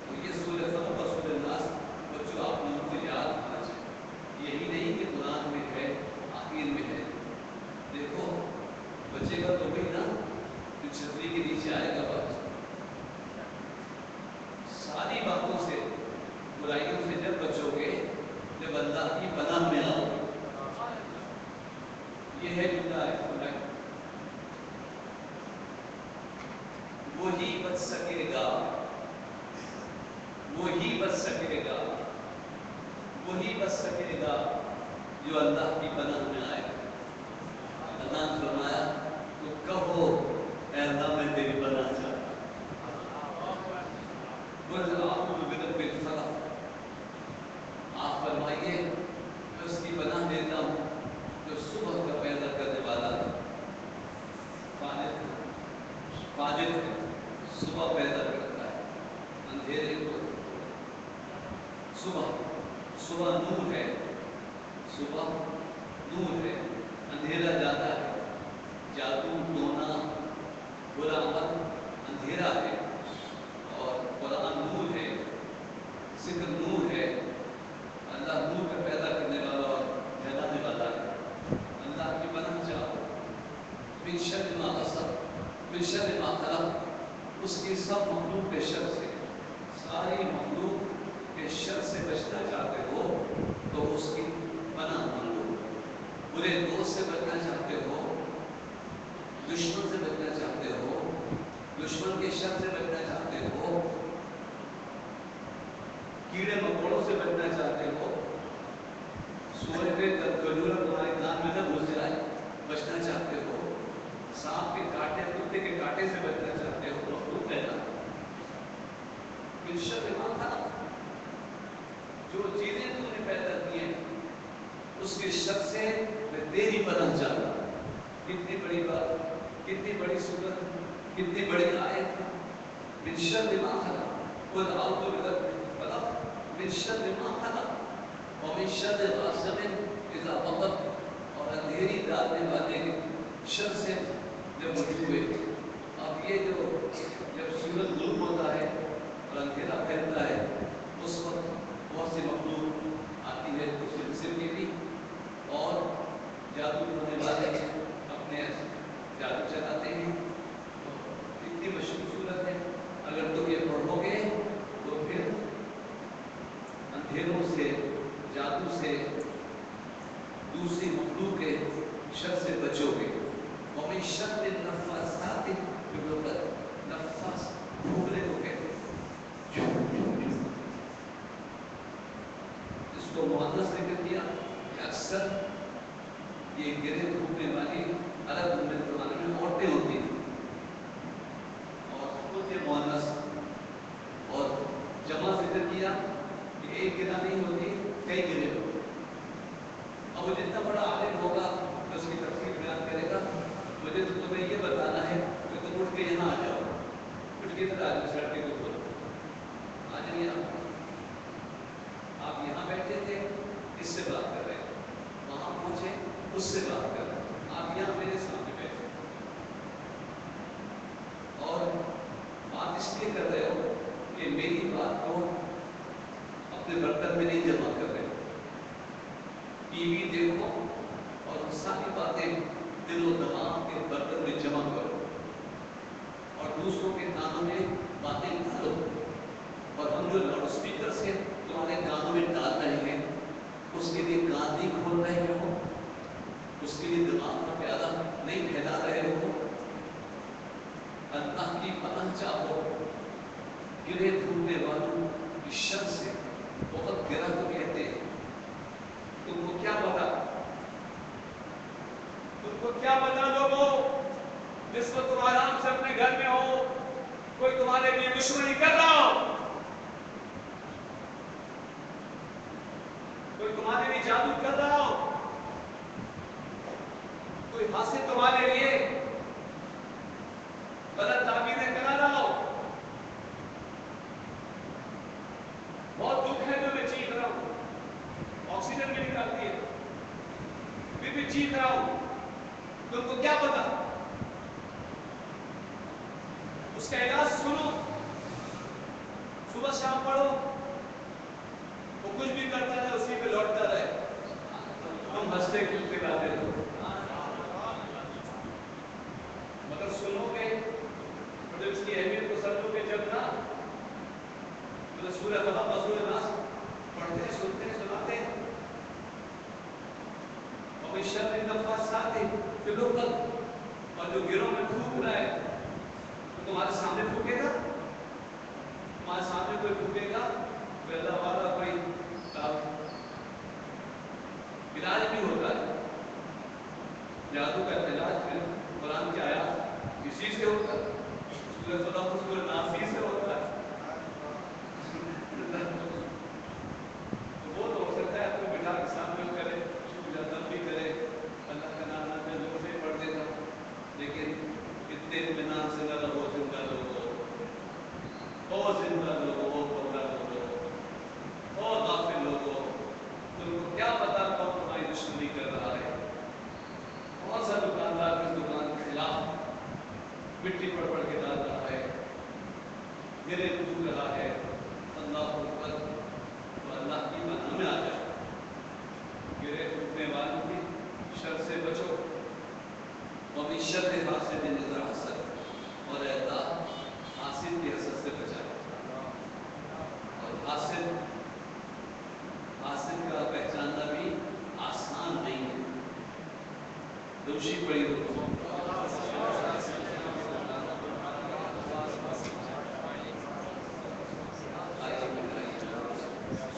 तो ये सूरह फलक और सूरह नास बच्चों आप लोगों को याद होना चाहिए, यही नहीं कि कुरान में है, आखिर में है। देखो बचेगा तो वही ना जो छतरी के नीचे आएगा, बस सारी बातों से, बुराइयों से जब बचोगे जब अल्लाह की पनाह में आओगे। ये है बिल्लाह, वही बच सकेगा, वही बच सकेगा, वही बच सकेगा जो अल्लाह की पनाह में आए। अल्लाह ने फरमाया तो कहो ऐ अल्लाह मैं तेरी पनाह चाहता हूँ। आप फरमाइए मैं उसकी पनाह देता हूँ जो सुबह का पैदा करने वाला फाजिल है, सुबह नूर है, अंधेरा जाता है, जादू टोना बुरा अमल अंधेरा है, और कुरान नूर है, जिक्र नूर है। अल्लाह नूर का पैदा करने वाला और फैलाने वाला है। अल्लाह की पनाह चाहो, मिन शर्रि मा खलक़, मिन शर्रि मा खलक़, उसकी सब मखलूक के शर से, सारी मखलूक के शर से बचना चाहते हो तो उसकी पनाह मांगो। बुरे दोस्त से बचना चाहते हो, दुश्मन से बचना चाहते हो, दुश्मन के शर से बचना चाहते हो, कीड़े मकोड़ों से बचना चाहते हो, सूअर के खजूरा तुम्हारे कान में न घुस जाए बचना चाहते हो, सांप के कांटे कुत्ते के कांटे से बचना चाहते हो, तो खूब कहना जो चीजें तुमने पैदा की हैं उसके शर से मैं तेरी पनाह चाहता। कितनी बड़ी बात, कितनी बड़ी सूरत, कितनी बड़ी आयत। मिन शर्रि मा खलक़, कुल अऊज़ु बिरब्बिल फलक़, मिन शर्रि मा खलक़, व मिन शर्रि गासिक़िन इज़ा वक़ब, और अंधेरी डालने वाले शर से जब हुए। अब ये जो जब सूरज गुरूब होता है और अंधेरा फैलता है, उस वक्त बहुत सी मखलूक आती है उससे के भी, और जादू करने वाले अपने जादू चलाते हैं। इतनी मशहूर सूरत है, अगर तुम ये पढ़ोगे तो फिर अंधेरों से, जादू से, दूसरी मखलूक के शर से बचोगे। और मिन शर्रि नफ़्फ़ासाति फिल उक़द, नफ़्फ़ास फूंकने को कहते हैं। इसको मुअन्नस जिक्र किया कि अक्सर ये गिरे फूंकने वाली अरब में औरतें होती हैं, और खुद ये मुअन्नस, और जमा जिक्र किया कि एक गिरा नहीं होती, कई गिरे होते। अब वो जितना बड़ा आलिम होगा तो उसकी तफसीर बयान करेगा। मुझे तो तुम्हें ये बताना है कि तुम उठ के यहाँ आ जाओ, उठ के इधर आ जाओ, सड़क के ऊपर आ जाइए। आप यहाँ बैठे थे, इससे बात कर रहे हैं, वहाँ पहुँचे उससे बात कर रहे हैं, आप यहाँ मेरे सामने बैठे और बात इसलिए कर रहे हो कि मेरी बात को अपने बर्तन में नहीं जमा कर रहे हो। टीवी देखो और सारी बातें दिलो दिमाग के बर्तन में जमा करो, और दूसरों के कानों में बातें डालो, और हम जो लाउड स्पीकर से तुम्हारे कानों में डाल रहे हैं उसके लिए कान नहीं खोल रहे हो, उसके लिए दिमाग का प्यादा नहीं फैला रहे हो। अल्लाह की पनाह चाहो, गिरे फूटने वालों की शर से। बहुत गिरा को कहते हैं। तुमको क्या पता, तुमको क्या पता लोगों, जिस वक्त तुम आराम से अपने घर में हो, कोई तुम्हारे लिए दुश्मनी कर रहा हो, कोई तुम्हारे लिए जादू कर रहा हो, कोई हासिल तुम्हारे लिए गलत ताबीरें करा रहा हो। बहुत दुख है जो मैं चीख रहा हूं, ऑक्सीजन भी निकालती है, फिर भी चीख रहा हूं। तुमको क्या पता, उसका इलाज सुनो, सुबह शाम पढ़ो, वो कुछ भी करता रहे उसी पे लौटता रहे, तुम हंसते खेलते गाते रहो। मगर सुनोगे और जब इसकी अहमियत को समझोगे जब ना, तो सूरह फलक और सूरह नास पढ़ते हैं, सुनते हैं, सुनाते हैं। और मिन शर्रि नफ़्फ़ासाति फिल उक़द, और जो गिरों में फूंक रहा है तो तुम्हारे सामने फूंकेगा, तुम्हारे सामने कोई फूंकेगा तो अल्लाह वाला कोई इलाज भी होता है। जादू का इलाज कुरान की आयत इसी से होता है, सूरह फलक और सूरह नास से होता है। तो वो तो हो सकता है अपने बिठा के सामने करे, पूजा तब भी करे, अल्लाह का नाम ना मैं जोर से पढ़ देता, लेकिन इतने इत्मीनान से न रहो जिंदा लोगो, ओ जिंदा लोगो, ओ पौधा लोगो, ओ गाफिल लोगो, तुमको क्या पता कौन तुम्हारी कर रहा है। कौन सा दुकानदार इस दुकान के खिलाफ मिट्टी पड़ के डाल रहा है, गिरे टूट रहा है, अल्लाह अकबर, तो अल्लाह की पनाह में आ जाए। गिरे टूटने वालों की शर से बचो, और भी शर हासिद नजर हसद, और अल्लाह हासिद की हसद से बचाए। और हासिद का पहचानना भी आसान नहीं है। दोषी पड़ी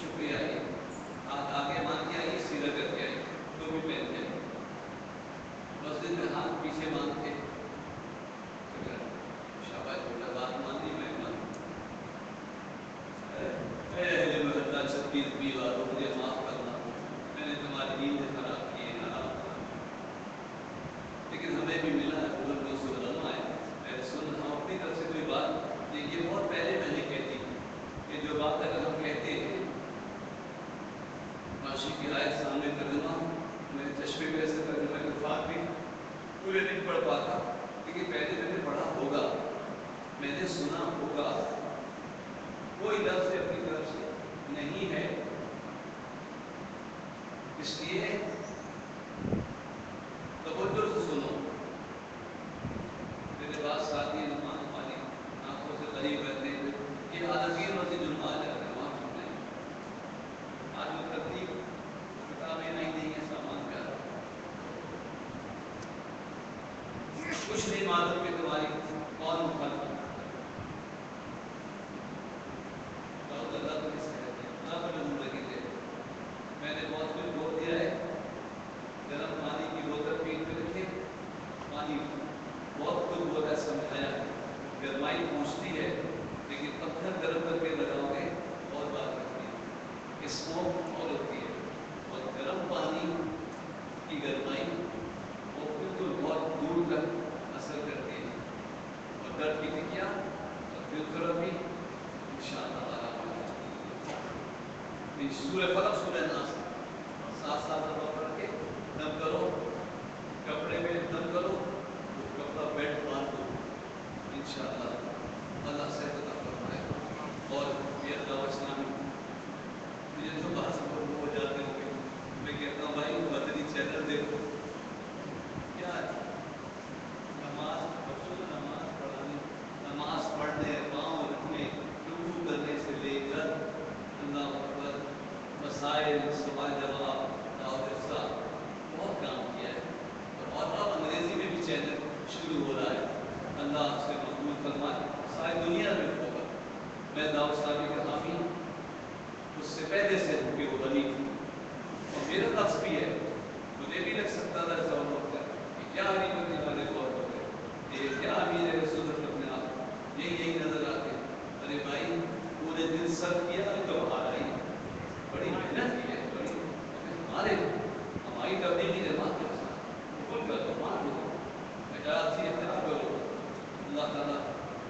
शुक्रिया, आगे मान के आइए, सीधा करके आइए, तो भी पहन के आइए। मस्जिद में हाथ पीछे मान के, शाबाश बेटा, बात मान ली, मैं मान छत्तीस बी वालों, मुझे माफ करना, मैंने तुम्हारी नींद खराब की है, आराम करा। लेकिन हमें भी मिला है भूल को सुधरना है। सुन, हम अपनी तरफ से कोई बात, ये बहुत पहले मैंने कहती कि जो बात अगर हम कहते हैं, माशी की आयत सामने तर्जुमा, मैं चश्मे में ऐसे तर्जुमा अल्फाज भी पूरे नहीं पढ़ पाता, लेकिन पहले मैंने पढ़ा होगा, मैंने सुना होगा, कोई लफ्ज़ अपनी तरफ से नहीं है। इसलिए तवज्जो से सुनो। मेरे पास साथी नुमान वाली आंखों से करीब रहते हैं, ये आदमी वसी जुल्म आ जाता है, वहाँ सुनने आज वो तरतीब किताबें नहीं दी है, सामान प्यारा कुछ नहीं मालूम कि तुम्हारी कौन मुखालिफ है। मैंने बहुत कुछ बोल दिया है। गर्म पानी की बोतल पीट के रखे, पानी बहुत कुछ बोला, समझाया, गर्माई पहुँचती है, लेकिन पत्थर गर्म करके लगाओगे और बात होती है, स्मोक और होती है। और गर्म पानी की गर्माई वो बिल्कुल बहुत दूर तक असर करती है। और दर्द की टिकिया और फिजियोथेरेपी इंशाअल्लाह आराम हो जाती है। सूरह फलक, सूरह नास साथ साथ पढ़ के दम करो, कपड़े में दम करो, वो कपड़ा बेल्ट बांध दो, इंशाअल्लाह अल्लाह से अता फरमाए। और ये दावत में मुझे तो बात हो जाते होंगे, मैं कहता हूँ भाई मदनी चैनल देखो, क्या नमाज बच्चों को नमाज पढ़ाने, नमाज पढ़ने, पाँव रखने, रुकू करने से लेकर अल्लाह अकबर, मसाइल, सवाल जवाब, दावत बहुत काम किया है। और अब अंग्रेजी में भी चैनल शुरू हो रहा है, अल्लाह उससे मकबूल फरमाए, सारी दुनिया में होगा। मैं दाऊद साहब का हामी उससे पहले से हो कि वो बनी थी, और मेरा लफ्ज़ भी है, मुझे भी लग सकता था ऐसा वक्त कि क्या अमीर बनने वाले बहुत हो गए, ये क्या अमीर है सूरत अपने आप, यही नजर आते। अरे भाई पूरे दिन सर्व किया तो बाहर आई, बड़ी मेहनत की है, बड़ी हमारी तबलीगी जमात के साथ कबूल कर दो, मान लो, इजाज़त से इख्तियार करो, अल्लाह ताला।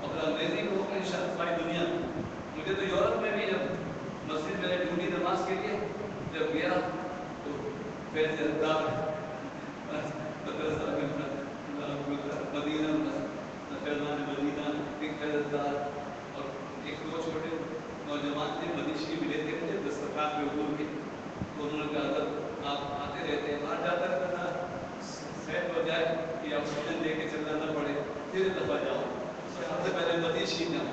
अगर अंग्रेजी में होगा इंशाअल्लाह सारी दुनिया में। मुझे तो यूरोप में भी जब मस्जिद में ढूंढी नमाज के लिए, जब गया तो फैज़ अज़दार मदरसा में मदीना फैज़ान मदीना एक फैज़ अज़दार और एक दो छोटे नौजवान थे, मनीषी मिले थे मुझे दस्तरखान पे हुजूर के, तो उन्होंने कहा अगर आप आते रहते हैं, बाहर जाता रहता सेट हो जाए कि ऑक्सीजन लेके चलना न पड़े, फिर दफा जाओ, सबसे पहले मनीषी जाओ,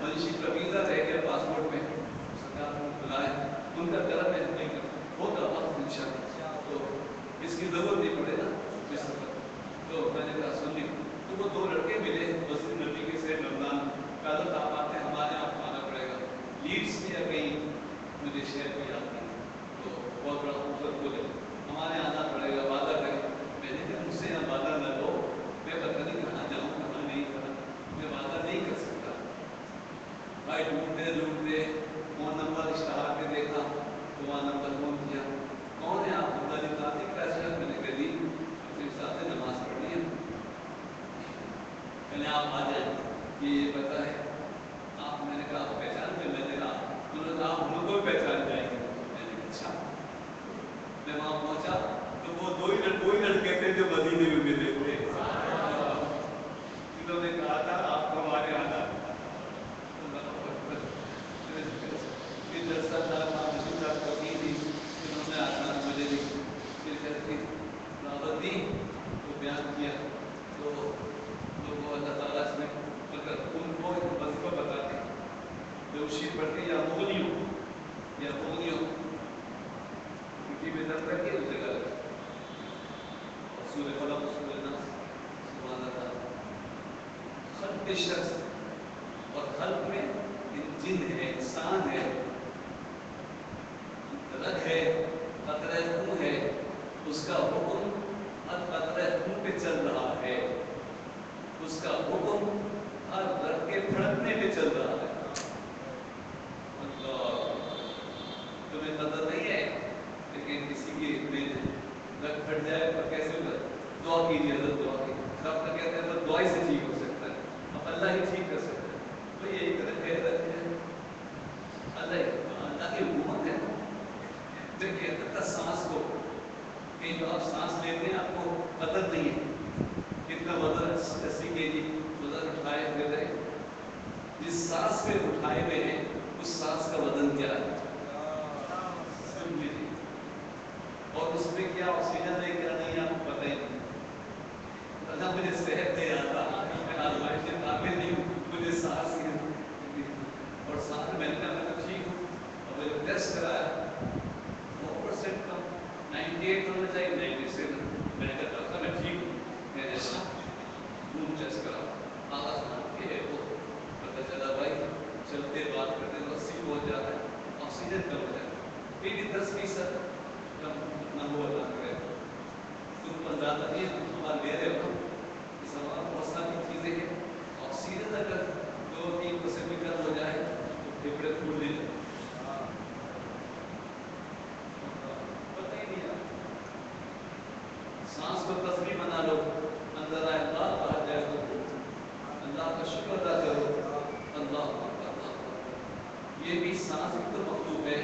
मनीषी का वीज़ा रह गया पासपोर्ट में, सरकार ने बुलाए, उनका करम है, नहीं होगा वक्त इंशाअल्लाह, तो इसकी ज़रूरत नहीं पड़े ना इस वक्त। तो मैंने कहा सुनिए, तो वो दो लड़के मिले मस्जिद नबी के से रमजान, कल आप आते हैं, हमारे यहाँ आना पड़ेगा, लीड्स में या कहीं मुझे शहर को याद नहीं, तो बहुत बड़ा खूबसूरत बोले हमारे आना पड़ेगा, वादा करें। मैंने कहा मुझसे यहाँ वादा न लो, मैं पता नहीं कहाँ जाऊँ कहाँ नहीं, कहाँ मैं वादा नहीं कर सकता। भाई ढूंढते फ़ोन नंबर इश्तहार पे देखा, तो वहाँ नंबर फ़ोन किया, कौन है आप? मैंने कह दी अपने हिसाब से नमाज पढ़नी है, मैंने आप आ जाए, ये पता है आप, मैंने कहा आप पहचान में, मैंने कहा उन्होंने कहा हम लोग को भी पहचान जाएंगे। मैंने कहा अच्छा। मैं वहाँ पहुँचा तो वो दी तो बयान किया तो लोगों अल्लाह ताला ने अगर उनको एक वजीफा बताते दरूद पढ़ते या मुगनियों उनकी बेदर करके उस जगह लगा सूर्य फलक सूर्य नास सुभान अल्लाह खल्क़ शख्स और खल्क़ में जिन है इंसान है रग है कतरे खून है उसका हुक्म हर कतरे खून पे चल रहा है उसका हुक्म हर रग के फड़कने पे चल रहा है अल्लाह तुम्हें पता नहीं है लेकिन किसी की रग फट जाए तो कैसे होगा दुआ कीजिए दुआ कीजिए डॉक्टर कहते हैं तो दुआ से ठीक हो सकता है अब अल्लाह ही ठीक कर सकता है तो ये एक रग है अल्लाह की हुकूमत है देखिए तक सांस को कि जो आप सांस लेते हैं आपको पता नहीं है कितना वजन 80 kg वजन उठाए हुए रहे जिस सांस पे उठाए हुए हैं उस सांस का वजन क्या है सुन लीजिए और उसमें क्या ऑक्सीजन है क्या नहीं आपको पता ही नहीं अल्लाह मुझे सेहत दे आता मैं आजमाइश से काबिल नहीं हूँ मुझे सांस और सांस मैंने मैं ठीक हूँ और मुझे टेस्ट कराया 100% कम 98 होना चाहिए 97 मैंने कहा डॉक्टर मैं ठीक हूँ मैं जैसा खून टेस्ट करा आवाज के वो पता चला भाई चलते बात करते 80 पहुँच जाता है ऑक्सीजन कम हो जाता है फिर भी 10% कम ना हो अल्लाह करे तुम अंदाजा नहीं तुम सवाल ले रहे हो कि सवाल बहुत सारी चीज़ें हैं ऑक्सीजन अगर 2-3% भी कम हो जाए तो फेफड़े फूल नहीं जाते पता ही नहीं है सांस को तस्बीह बना लो अंदर आए अल्लाह बाहर जाए तो अल्लाह का शुक्र अदा करो अल्लाह ये भी सांस भी तो मखलूक है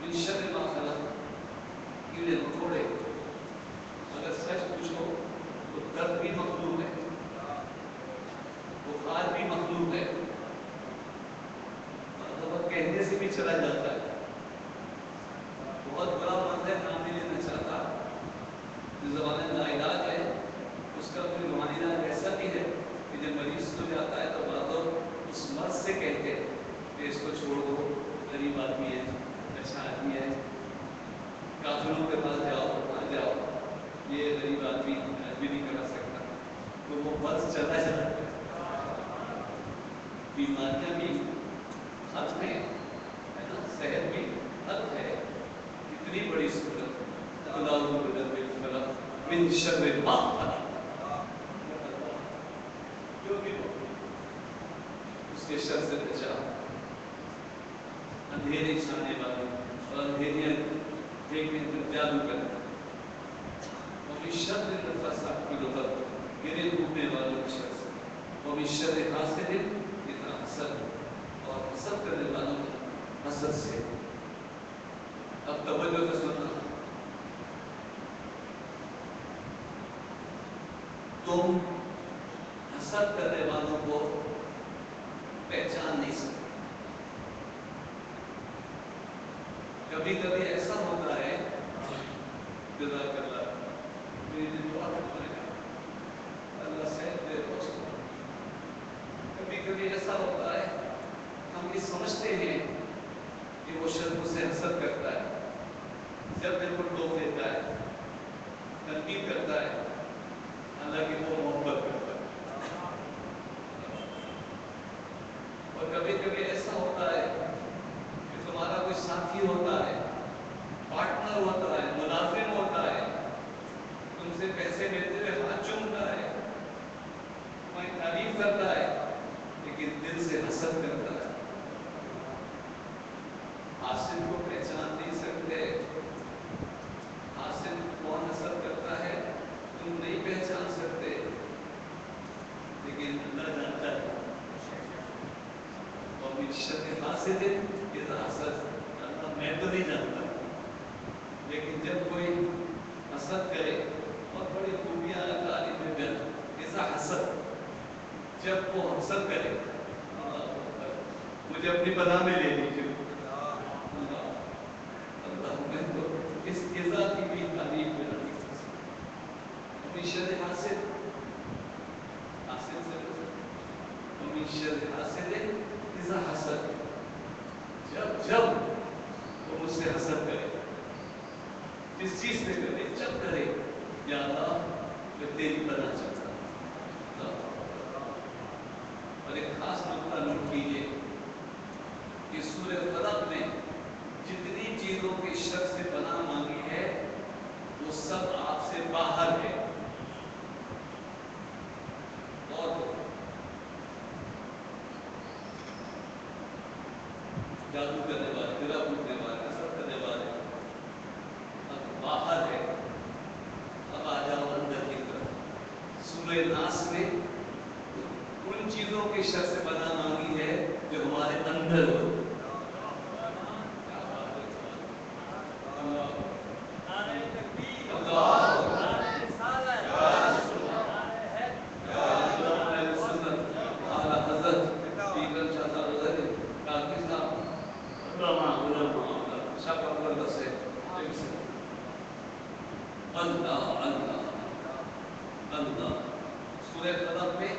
मिन शर्रि मा खलक़ कीड़े मकोड़े अगर सच पूछो तो दर्द भी मखलूक है बुखार भी मखलूक है और कहने से भी चला जाता है बहुत बड़ा मर्द है नाम नहीं लेना चाहता जिस ज़माने में इलाज है उसका कोई रूहानी इलाज ऐसा भी है कि जब मरीज हो जाता है तो बाद उस मर्द से कहते हैं कि इसको छोड़ दो गरीब आदमी है अच्छा आदमी है काफिरों के पास जाओ वहाँ जाओ ये गरीब आदमी भी नहीं करा सकता तो वो मर्ज चला जाता है बीमारियाँ भी हद में है ना सेहत भी हद है इतनी बड़ी सूरत मिन शर्रि मा खलक़ जो भी हो उसके शर से बचा अंधेरे छाने वाले और अंधेरियाँ देखने पर जादू करना और मिन शर्रि नफ़्फ़ासात फ़िल उक़द गिरे घूमने वालों के शर से और मिन शर्रि हासिदिन इज़ा हसद और हसद करने वालों के हसद से अब तवज्जो से सुनना तुम हसद करने वालों को पहचान नहीं सकते कभी कभी ऐसा होता है जज़ाकल्लाह मेरी दुआ अल्लाह सेहत दे दोस्तों कभी कभी ऐसा होता है हम ये समझते हैं कि वो शख्स मुझसे हसद करता है जब मेरे को टोक देता है तनकीद करता है हालांकि वो मोहब्बत करता है और कभी कभी ऐसा होता है कि तुम्हारा कोई साथी होता है पार्टनर होता है मुलाजिम होता है तुमसे पैसे लेते हुए हाथ चूमता है तुम्हारी तारीफ करता है लेकिन दिल से हसद करता है हासिल को पहचान नहीं सकते हासिल कौन हसद करता है तुम नहीं पहचान सकते लेकिन अल्लाह जानता है और मिन शर्रि हासिदिन इज़ा हसद अल्लाह मैं तो नहीं जानता लेकिन जब कोई हसद करे और बड़ी खूबियाँ तारीफ में इज़ा हसद जब वो हसद करे मुझे अपनी पनाह में ले लीजिए अल्लाह मैं तो इस इज़ा की भी तारीफ में शर हासिल इज़ा हसद, जब जब वो मुझसे हसद करे, जिस चीज से करे, जब करे, या अल्लाह मैं तेरी पनाह चाहता हूं। और एक खास नुक्ता नोट कीजिए कि सूरह फलक में जितनी चीजों के शर से पनाह मांगी है वो सब आपसे बाहर है। और जादू करने वाले, गिरा फूटने वाले, असर करने वाले अब बाहर है। अब आ जाओ अंदर की तरफ। सूरह नास में उन चीजों के शर से पनाह मांगी है जो हमारे अंदर हो। अल्लाह अल्लाह अल्लाह। सूरह कलम में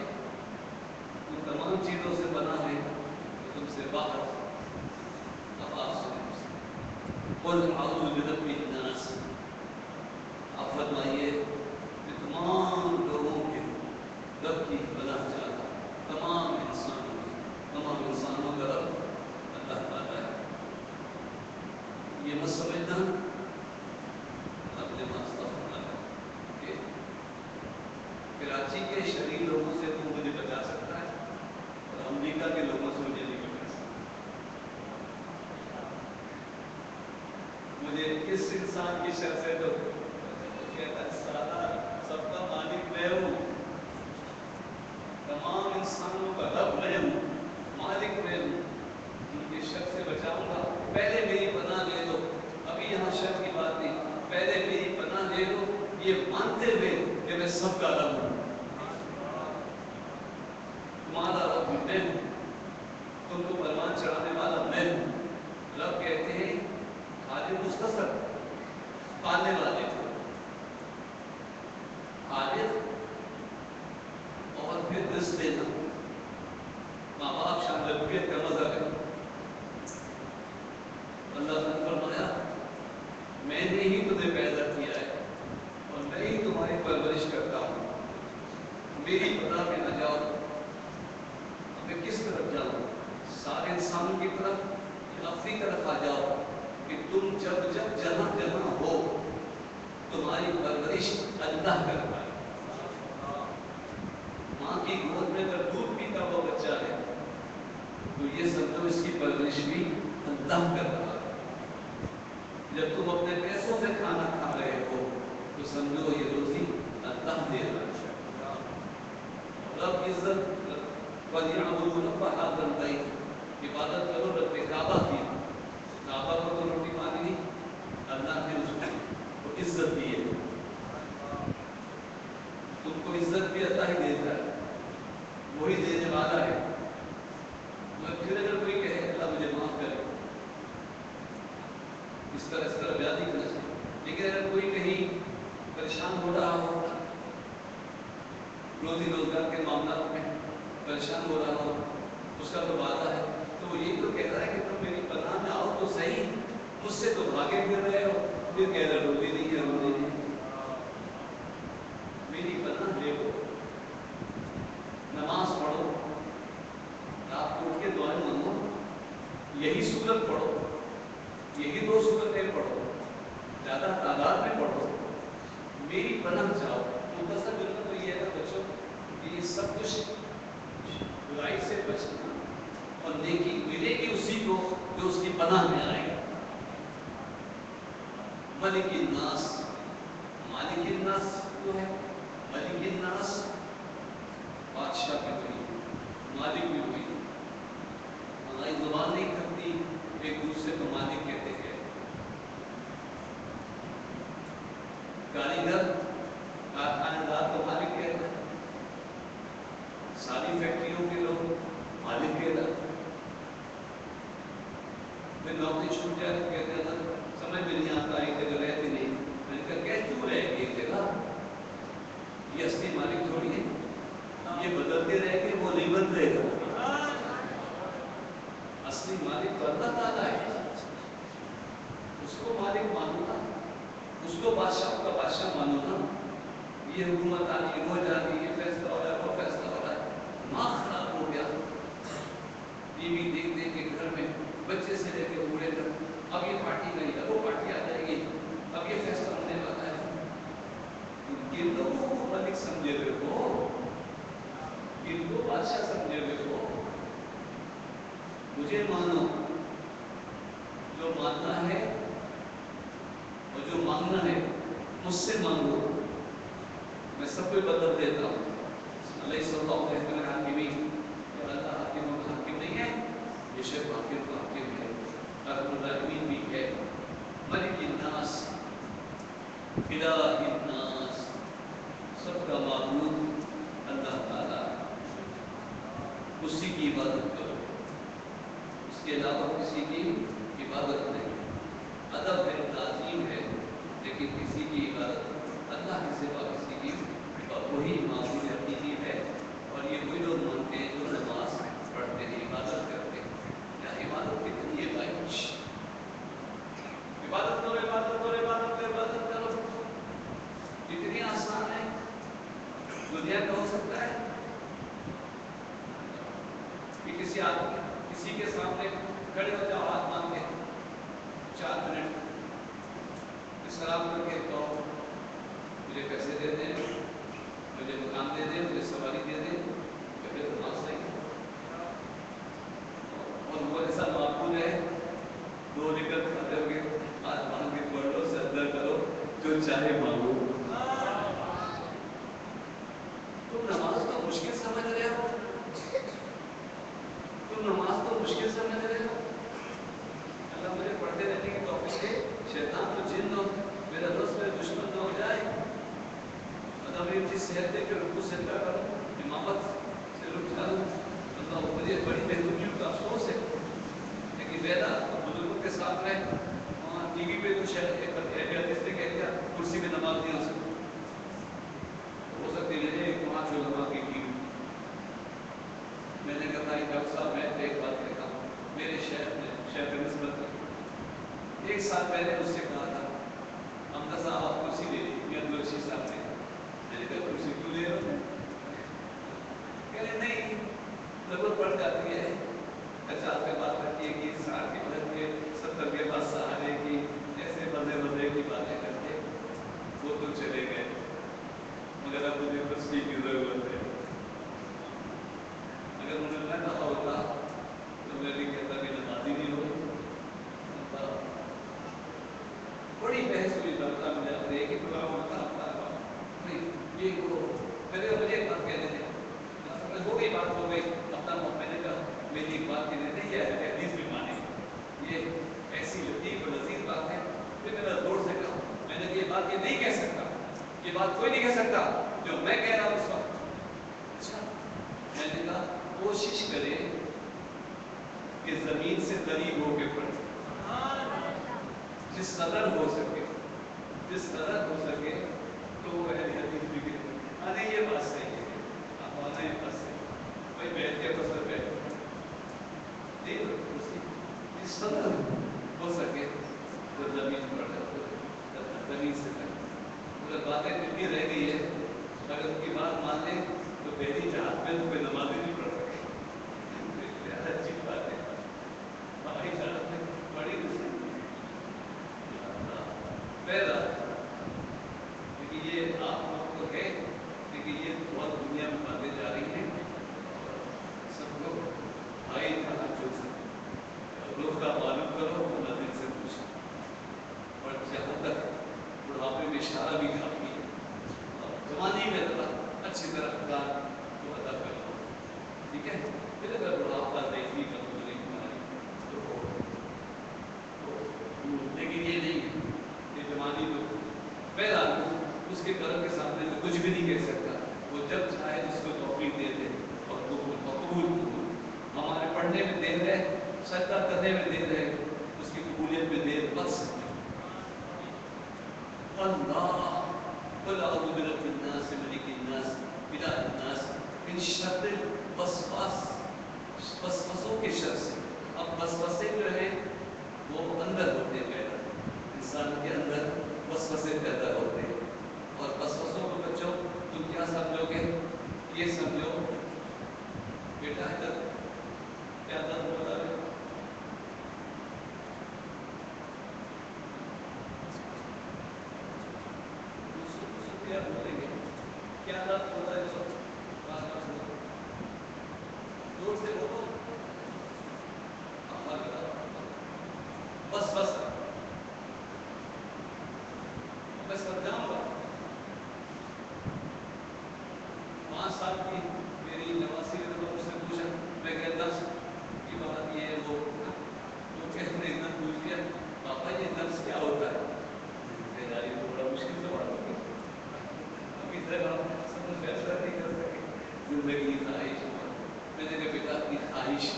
उन तमाम चीजों से बना है जो तुमसे बाहर। अब आप सुनिए, कुल अऊज़ु बिरब्बिन नास, आप फरमाइए कि तमाम लोगों के रब की पनाह चाहता, तमाम इंसानों का रब अल्लाह ताला है। ये मत समझना अपने वास्ता कि कराची के शरीर लोगों से तो मुझे बचा सकता है और अमेरिका के लोगों से मुझे नहीं बचा सकता। मुझे किस इंसान की शर से तो कहता साला सबका मालिक मैं हूँ, तमाम इंसानों का रब मैं हूँ, मालिक मैं हूँ, उनके शर से बचाऊंगा। पहले मेरी पनाह ले लो, अभी यहाँ शर की बात नहीं, पहले मेरी पनाह ले लो ये मानते हुए कि मैं सबका रब हूँ। तुम्हारा रब मैं हूँ, तुमको परवान चढ़ाने वाला मैं हूँ। रब कहते हैं खालिद मुस्तफर, पालने वाले को खालिद, और फिर रिज़्क़ देना। माँ बाप शान रबूबियत का मजा है। अल्लाह ने फरमाया मैंने ही तुम्हें पैदा किया है और मैं ही तुम्हारी परवरिश करता हूँ। मेरी पनाह में न जाओ। अब मैं किस तरफ जाऊँ? सारे इंसानों की तरफ या अपनी तरफ आ जाओ कि तुम जब जब जहाँ जहाँ हो तुम्हारी परवरिश अल्लाह करता है। माँ की गोद में अगर दूध पीता हुआ बच्चा है तो ये समझो इसकी परवरिश भी अल्लाह कर रहा है। जब तुम अपने पैसों से खाना खा रहे हो तो समझो ये रोजी अल्लाह दे रहा है। रब इज्जत इबादत करो रब काबा की। काबा को तो रोटी पानी नहीं, अल्लाह ने उसको इज्जत दी है। तुमको इज्जत भी अल्लाह ही देता है, वही देने वाला है। मगर फिर अगर कोई कहे अल्लाह मुझे माफ करे, इस तरह बयान नहीं करना चाहिए। लेकिन अगर कोई कहीं परेशान हो रहा हो, रोजी रोजगार के मामला में परेशान हो रहा हो, उसका तो वादा है, तो वो यही तो कह रहा है कि तुम मेरी पनाह में आओ तो सही, मुझसे तो भागे फिर रहे हो, फिर कह रहे रोजी नहीं है, रोजी नहीं। मेरी पनाह ले लो, नमाज पढ़ो, रात को उठ के दुआएं मांगो, यही सूरत पढ़ो, यही 2 सूरतें पढ़ो, ज्यादा तादाद में पढ़ो, मेरी पनाह चाहो। मुख्तसर जुमला तो ये है ना बच्चों कि ये सब कुछ बुराई से बचना और नेकी मिलेगी उसी को जो उसकी पनाह में आएगा। मलिकिन नास, मालिकिन नास जो है, मलिकिन नास बादशाह भी हुई, मालिक भी हुई। हमारी जुबान नहीं थकती एक दूसरे को मालिक कहते हैं। कारीगर कारखानेदार को मालिक कहते हैं, सारी फैक्ट्रियों के लोग मालिक कहते हैं। फिर नौकरी छूट जाए तो कहते हैं ना समझ में नहीं आता, एक जगह रहती नहीं। मैंने कहा क्या क्यों रहेगी एक जगह, ये असली मालिक थोड़ी है, ये बदलते रहेंगे, वो नहीं बदलेगा। का बादशाह मानो ना, ये हुकूमत आ रही, वो जा रही, ये फैसला हो रहा है, वो फैसला हो रहा है, दिमाग खराब हो गया। टीवी देख देख के घर में बच्चे से लेकर बूढ़े तक, अब ये पार्टी गई, अब वो पार्टी आ जाएगी, अब ये फैसला होने वाला है। किन लोगों को मलिक समझे हुए हो, किनको बादशाह समझे हुए हो? मुझे मानो, जो मानना है और जो मांगना है मुझसे मांगो, मैं सब कुछ बदल देता हूँ। अल्लाह सल्लल्लाहु अलैहि वसल्लम हाकिमी, अल्लाह हाकिम और हाकिम नहीं है, ये शेख हाकिम का हाकिम है, रब्बुल आलमीन भी है, मलिकिन नास, इलाहिन नास, सबका माबूद अल्लाह ताला, उसी की इबादत करो, उसके अलावा किसी की इबादत नहीं। अदब है, ताज़ीम है, लेकिन किसी की इबादत अल्लाह के सिवा किसी की, और वही माबूद हकीकी है। और ये वही लोग मानते हैं जो नमाज पढ़ते हैं, इबादत करते हैं। क्या इबादत कितनी है भाई? इबादत करो, इबादत करो, इबादत करो, इबादत करो, इतनी आसान है, दुनिया का हो सकता है कि किसी आदमी किसी के सामने खड़े हो जाओ, हाथ मांग के 4 मिनट सलाम करके तो मुझे पैसे दे दें, मुझे मकान दे दें, मुझे सवारी दे दें, तो नमाज नहीं। और वो ऐसा माकूल है, 2 निकल खड़े हो गए, हाथ मांग के पढ़ लो, सजदा करो, जो चाहे मांगो। तुम नमाज तो मुश्किल समझ रहे हो, तुम नमाज तो मुश्किल समझ रहे हो। अल्लाह मुझे पढ़ते रहने की तौफीक दे, शैतान तो जिन हो, मेरा दोस्त मेरे दुश्मन न हो जाए, अल्लाह मेरी इतनी सेहत दे के रुकू सजदा करूं, इमामत से रुक जाऊं, अल्लाह मुझे बड़ी बेखुदियों का अफसोस है। लेकिन मेरा बुजुर्गों के साथ में वहाँ टीवी पे तो शायद एक हदीस ने कह दिया कुर्सी में नमाज नहीं हो सकती, हो सकती है 5 उलमा की टीवी। मैंने कहा भाई डॉक्टर साहब, मैं एक बात कहता हूँ, मेरे शहर में शहर नस्बत 1 साल पहले उससे कहा था, हमदा साहब आप कुर्सी ले लीजिए, दोषी साहब ने, मैंने कहा कुर्सी क्यों ले रहे हो? कह रहे नहीं, जरूरत पड़ जाती है, 50 के बाद रखिए कि 60 के बाद के 70 के बाद सहारे की, ऐसे बंदे की बातें करके वो तो चले गए, मगर अब मुझे कुर्सी की जरूरत है। अगर उन्होंने न कहा होता तो मैं भी कहता कि नमाजी नहीं हो। बड़ी बहस हुई, लड़का मिला, एक ही प्रोग्राम होता नहीं, ये वो पहले मुझे एक बात कहने थे, हो गई बात हो गई, अपना मैंने कहा मेरी एक बात कहने थे, ये हदीस भी माने, ये ऐसी लतीफ और लजीज बात है। फिर मैंने जोर से कहा, मैंने ये बात ये नहीं कह सकता, ये बात कोई नहीं कह सकता जो मैं कह रहा हूँ उस वक्त। अच्छा, मैंने कहा कोशिश करे कि जमीन से करीब होके पढ़े, जिस कदर हो सके, जिस कदर हो सके, तो वो हदीस भी आने ये बात सही है, आप आने ये बात सही भाई, बैठ के बस बैठ जिस कदर हो सके तो जमीन पर जमीन से अगर बातें मिलती रह गई है, अगर उनकी बात मान लें तो पहली जहाज में तो कोई नमाज नहीं पढ़ सके। अच्छी बात है, बाकी जहाज में बड़ी पहला, लेकिन ये आप लोग तो है, लेकिन ये बहुत दुनिया में बातें जा रही हैं, सब लोग भाई खाना चल सकते, लोग का मालूम करो तो नजर से पूछो, और जहाँ तक बुढ़ापे में इशारा भी काफी है, जवानी में तो अच्छी तरह खुदा को अदा कर लो, ठीक है। फिर अगर बुढ़ापा देखी कमजोरी तुम्हारी तो लेकिन ये नहीं, ये जवानी तो पहला उसके कर्म के सामने तो कुछ भी नहीं कह सकता, वो जब चाहे उसको तौफीक दे दे और कबूल हमारे पढ़ने में देर है, सजदा करने में देर है, उसकी कबूलियत में देर मत सकते। अल्लाह वला अऊज़ु बिरब्बिन नास मलिकिन नास इलाहिन नास मिन शर्रिल वसवसों के शर से। अब वसवसे जो है वो अंदर होते हैं, पैदा इंसान के अंदर वसवसे पैदा होते हैं, کیا بولیں گے کیا حالات ہوتا ہے اس وقت بات بات ہوتا زور سے بولو بس بس بس کر جاؤں گا 5 سال کی میری نواسی نے تو مجھ سے پوچھا میں کہ درس کی بات یہ ہے وہ تو کہتے ہیں ایک دم پوچھ لیا پاپا یہ درس کیا ہوتا ہے یہ تو بڑا مشکل سوال ہوگی ابھی تک آپ سمجھ فیصلہ نہیں کر سکے زندگی کی خواہش میں نے کہا بیٹا اپنی خواہش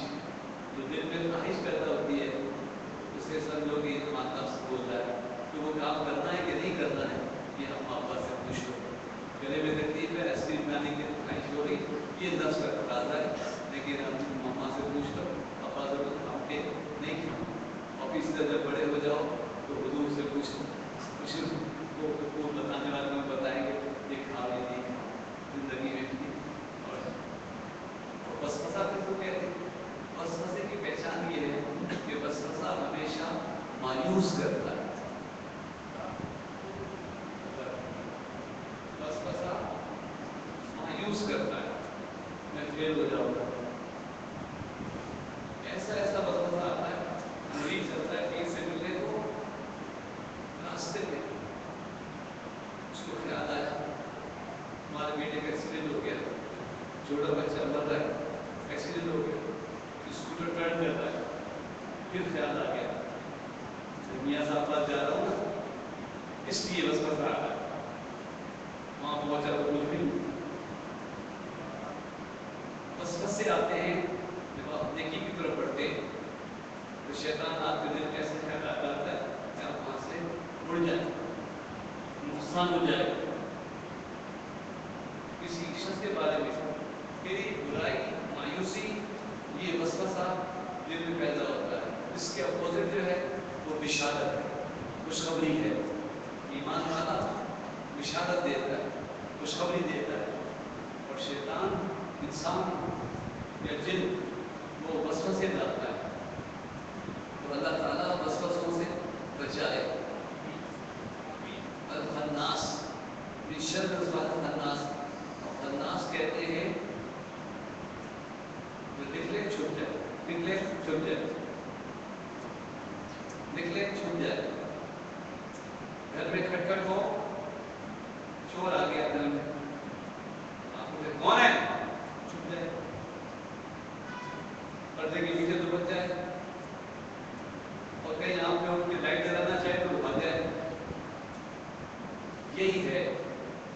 جو دل میں خواہش پیدا ہوتی ہے اسے سمجھو کہ ماں نفس بولتا ہے کہ وہ کام کرنا ہے کہ نہیں کرنا ہے یہ ہم پاپا سے پوچھ لو گلے میں تکلیف ہے ایسپرین لانے کی خواہش ہو رہی یہ نفس کا تقاضا ہے لیکن ہم ماما سے پوچھ لو پاپا سے کھاؤ کے نہیں کھاؤ اور اس طرح جب بڑے ہو جاؤ تو حضور سے پوچھ لو کچھ وہ بتانے والے میں بتائیں گے یہ کھاؤ یا نہیں کھاؤ زندگی میں بھی اور وسوسہ کس کو کہتے ہیں وسوسے کی پہچان یہ ہے کہ وسوسہ ہمیشہ مایوس کرتا ہے وسوسہ مایوس کرتا ہے میں فیل ہو جاؤں گا ایسا وسوسہ آتا ہے مریض چلتا ہے کہیں سے ملے تو راستے میں اس کو خیال آیا ہمارے بیٹے کا ایکسیڈنٹ ہو گیا چھوٹا بچہ مر رہا ہے ایکسیڈنٹ ہو گیا اسکوٹر ٹرن کر رہا ہے پھر خیال آ گیا میاں صاحب پاس جا رہا ہوں نا اس لیے وسوسہ آ رہا ہے وہاں پہنچا تو کچھ بھی وسوسے آتے ہیں جب آپ نیکی کی طرف بڑھتے ہیں تو شیطان آپ کے دل کیسے خیالات لاتا ہے کہ آپ وہاں سے مڑ جائیں نقصان ہو جائے کسی شخص کے بارے میں تیری برائی مایوسی یہ وسوسہ دل میں پیدا ہوتا ہے اس کے اپوزٹ جو ہے وہ بشارت ہے خوشخبری ہے ایمان والا بشارت دیتا ہے خوشخبری دیتا ہے اور شیطان انسان یا جن وہ وسوسے ڈالتا ہے تو اللہ تعالیٰ وسوسوں سے بچائے الخناس من شر الخناس اور خناس کہتے ہیں جو نکلے چھپ جائے نکلے چھپ جائے نکلے چھپ جائے گھر میں کھٹکھٹ ہو چور آ گیا گھر میں آپ کو کون ہے چھپ جائے پردے کے پیچھے تو بچ جائے اور کہیں آپ نے ان کی لائٹ جلانا چاہے تو بھاگ جائے یہی ہے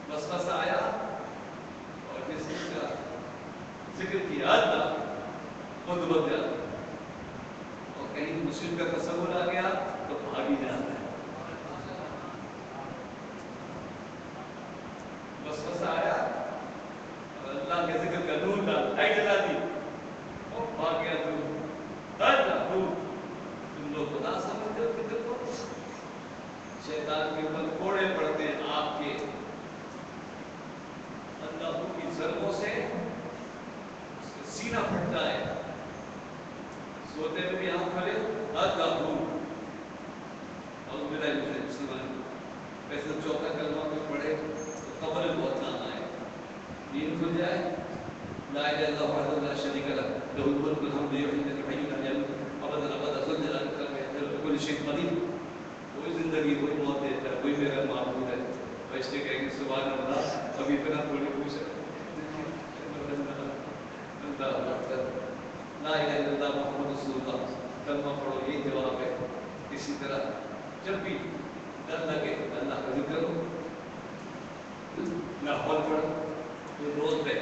وسوسہ آیا اور جس کا ذکر کی یاد تھا خود بد جاتا اور کہیں مسلم کا تصور آ گیا تو بھاگ ہی جاتا ہے وسوسہ آیا اور اللہ کے ذکر کا نور کا لائٹ جلا دی اور بھاگ گیا تم لوگ خدا سمجھتے ہو فکر کو شیطان کے اوپر کوڑے پڑتے ہیں آپ کے اللہ کی ضربوں سے سینہ پھٹتا ہے سوتے میں بھی آنکھ کھولے اللہ اور میرا مسلمان ویسے چوتھا کلمہ میں پڑھے تو قبر بہت کام آئے نیند کھل جائے لا الہ الا اللہ وحدہ لا شریک لہ لہ الملک والحمد یحیی و یمیت ابدا ابدا ذو الجلال والاکرام بكل شيء قدیر کوئی زندگی کوئی موت دیتا ہے کوئی میرا معبود ہے فرشتے کہیں گے سبحان اللہ ابھی اتنا تھوڑی پوچھا اللہ اکبر لا الہ الا اللہ محمد رسول اللہ کلمہ پڑھو یہی جواب ہے اسی طرح جب بھی ڈر لگے اللہ کا ذکر کرو لاہور پڑھو روز پہ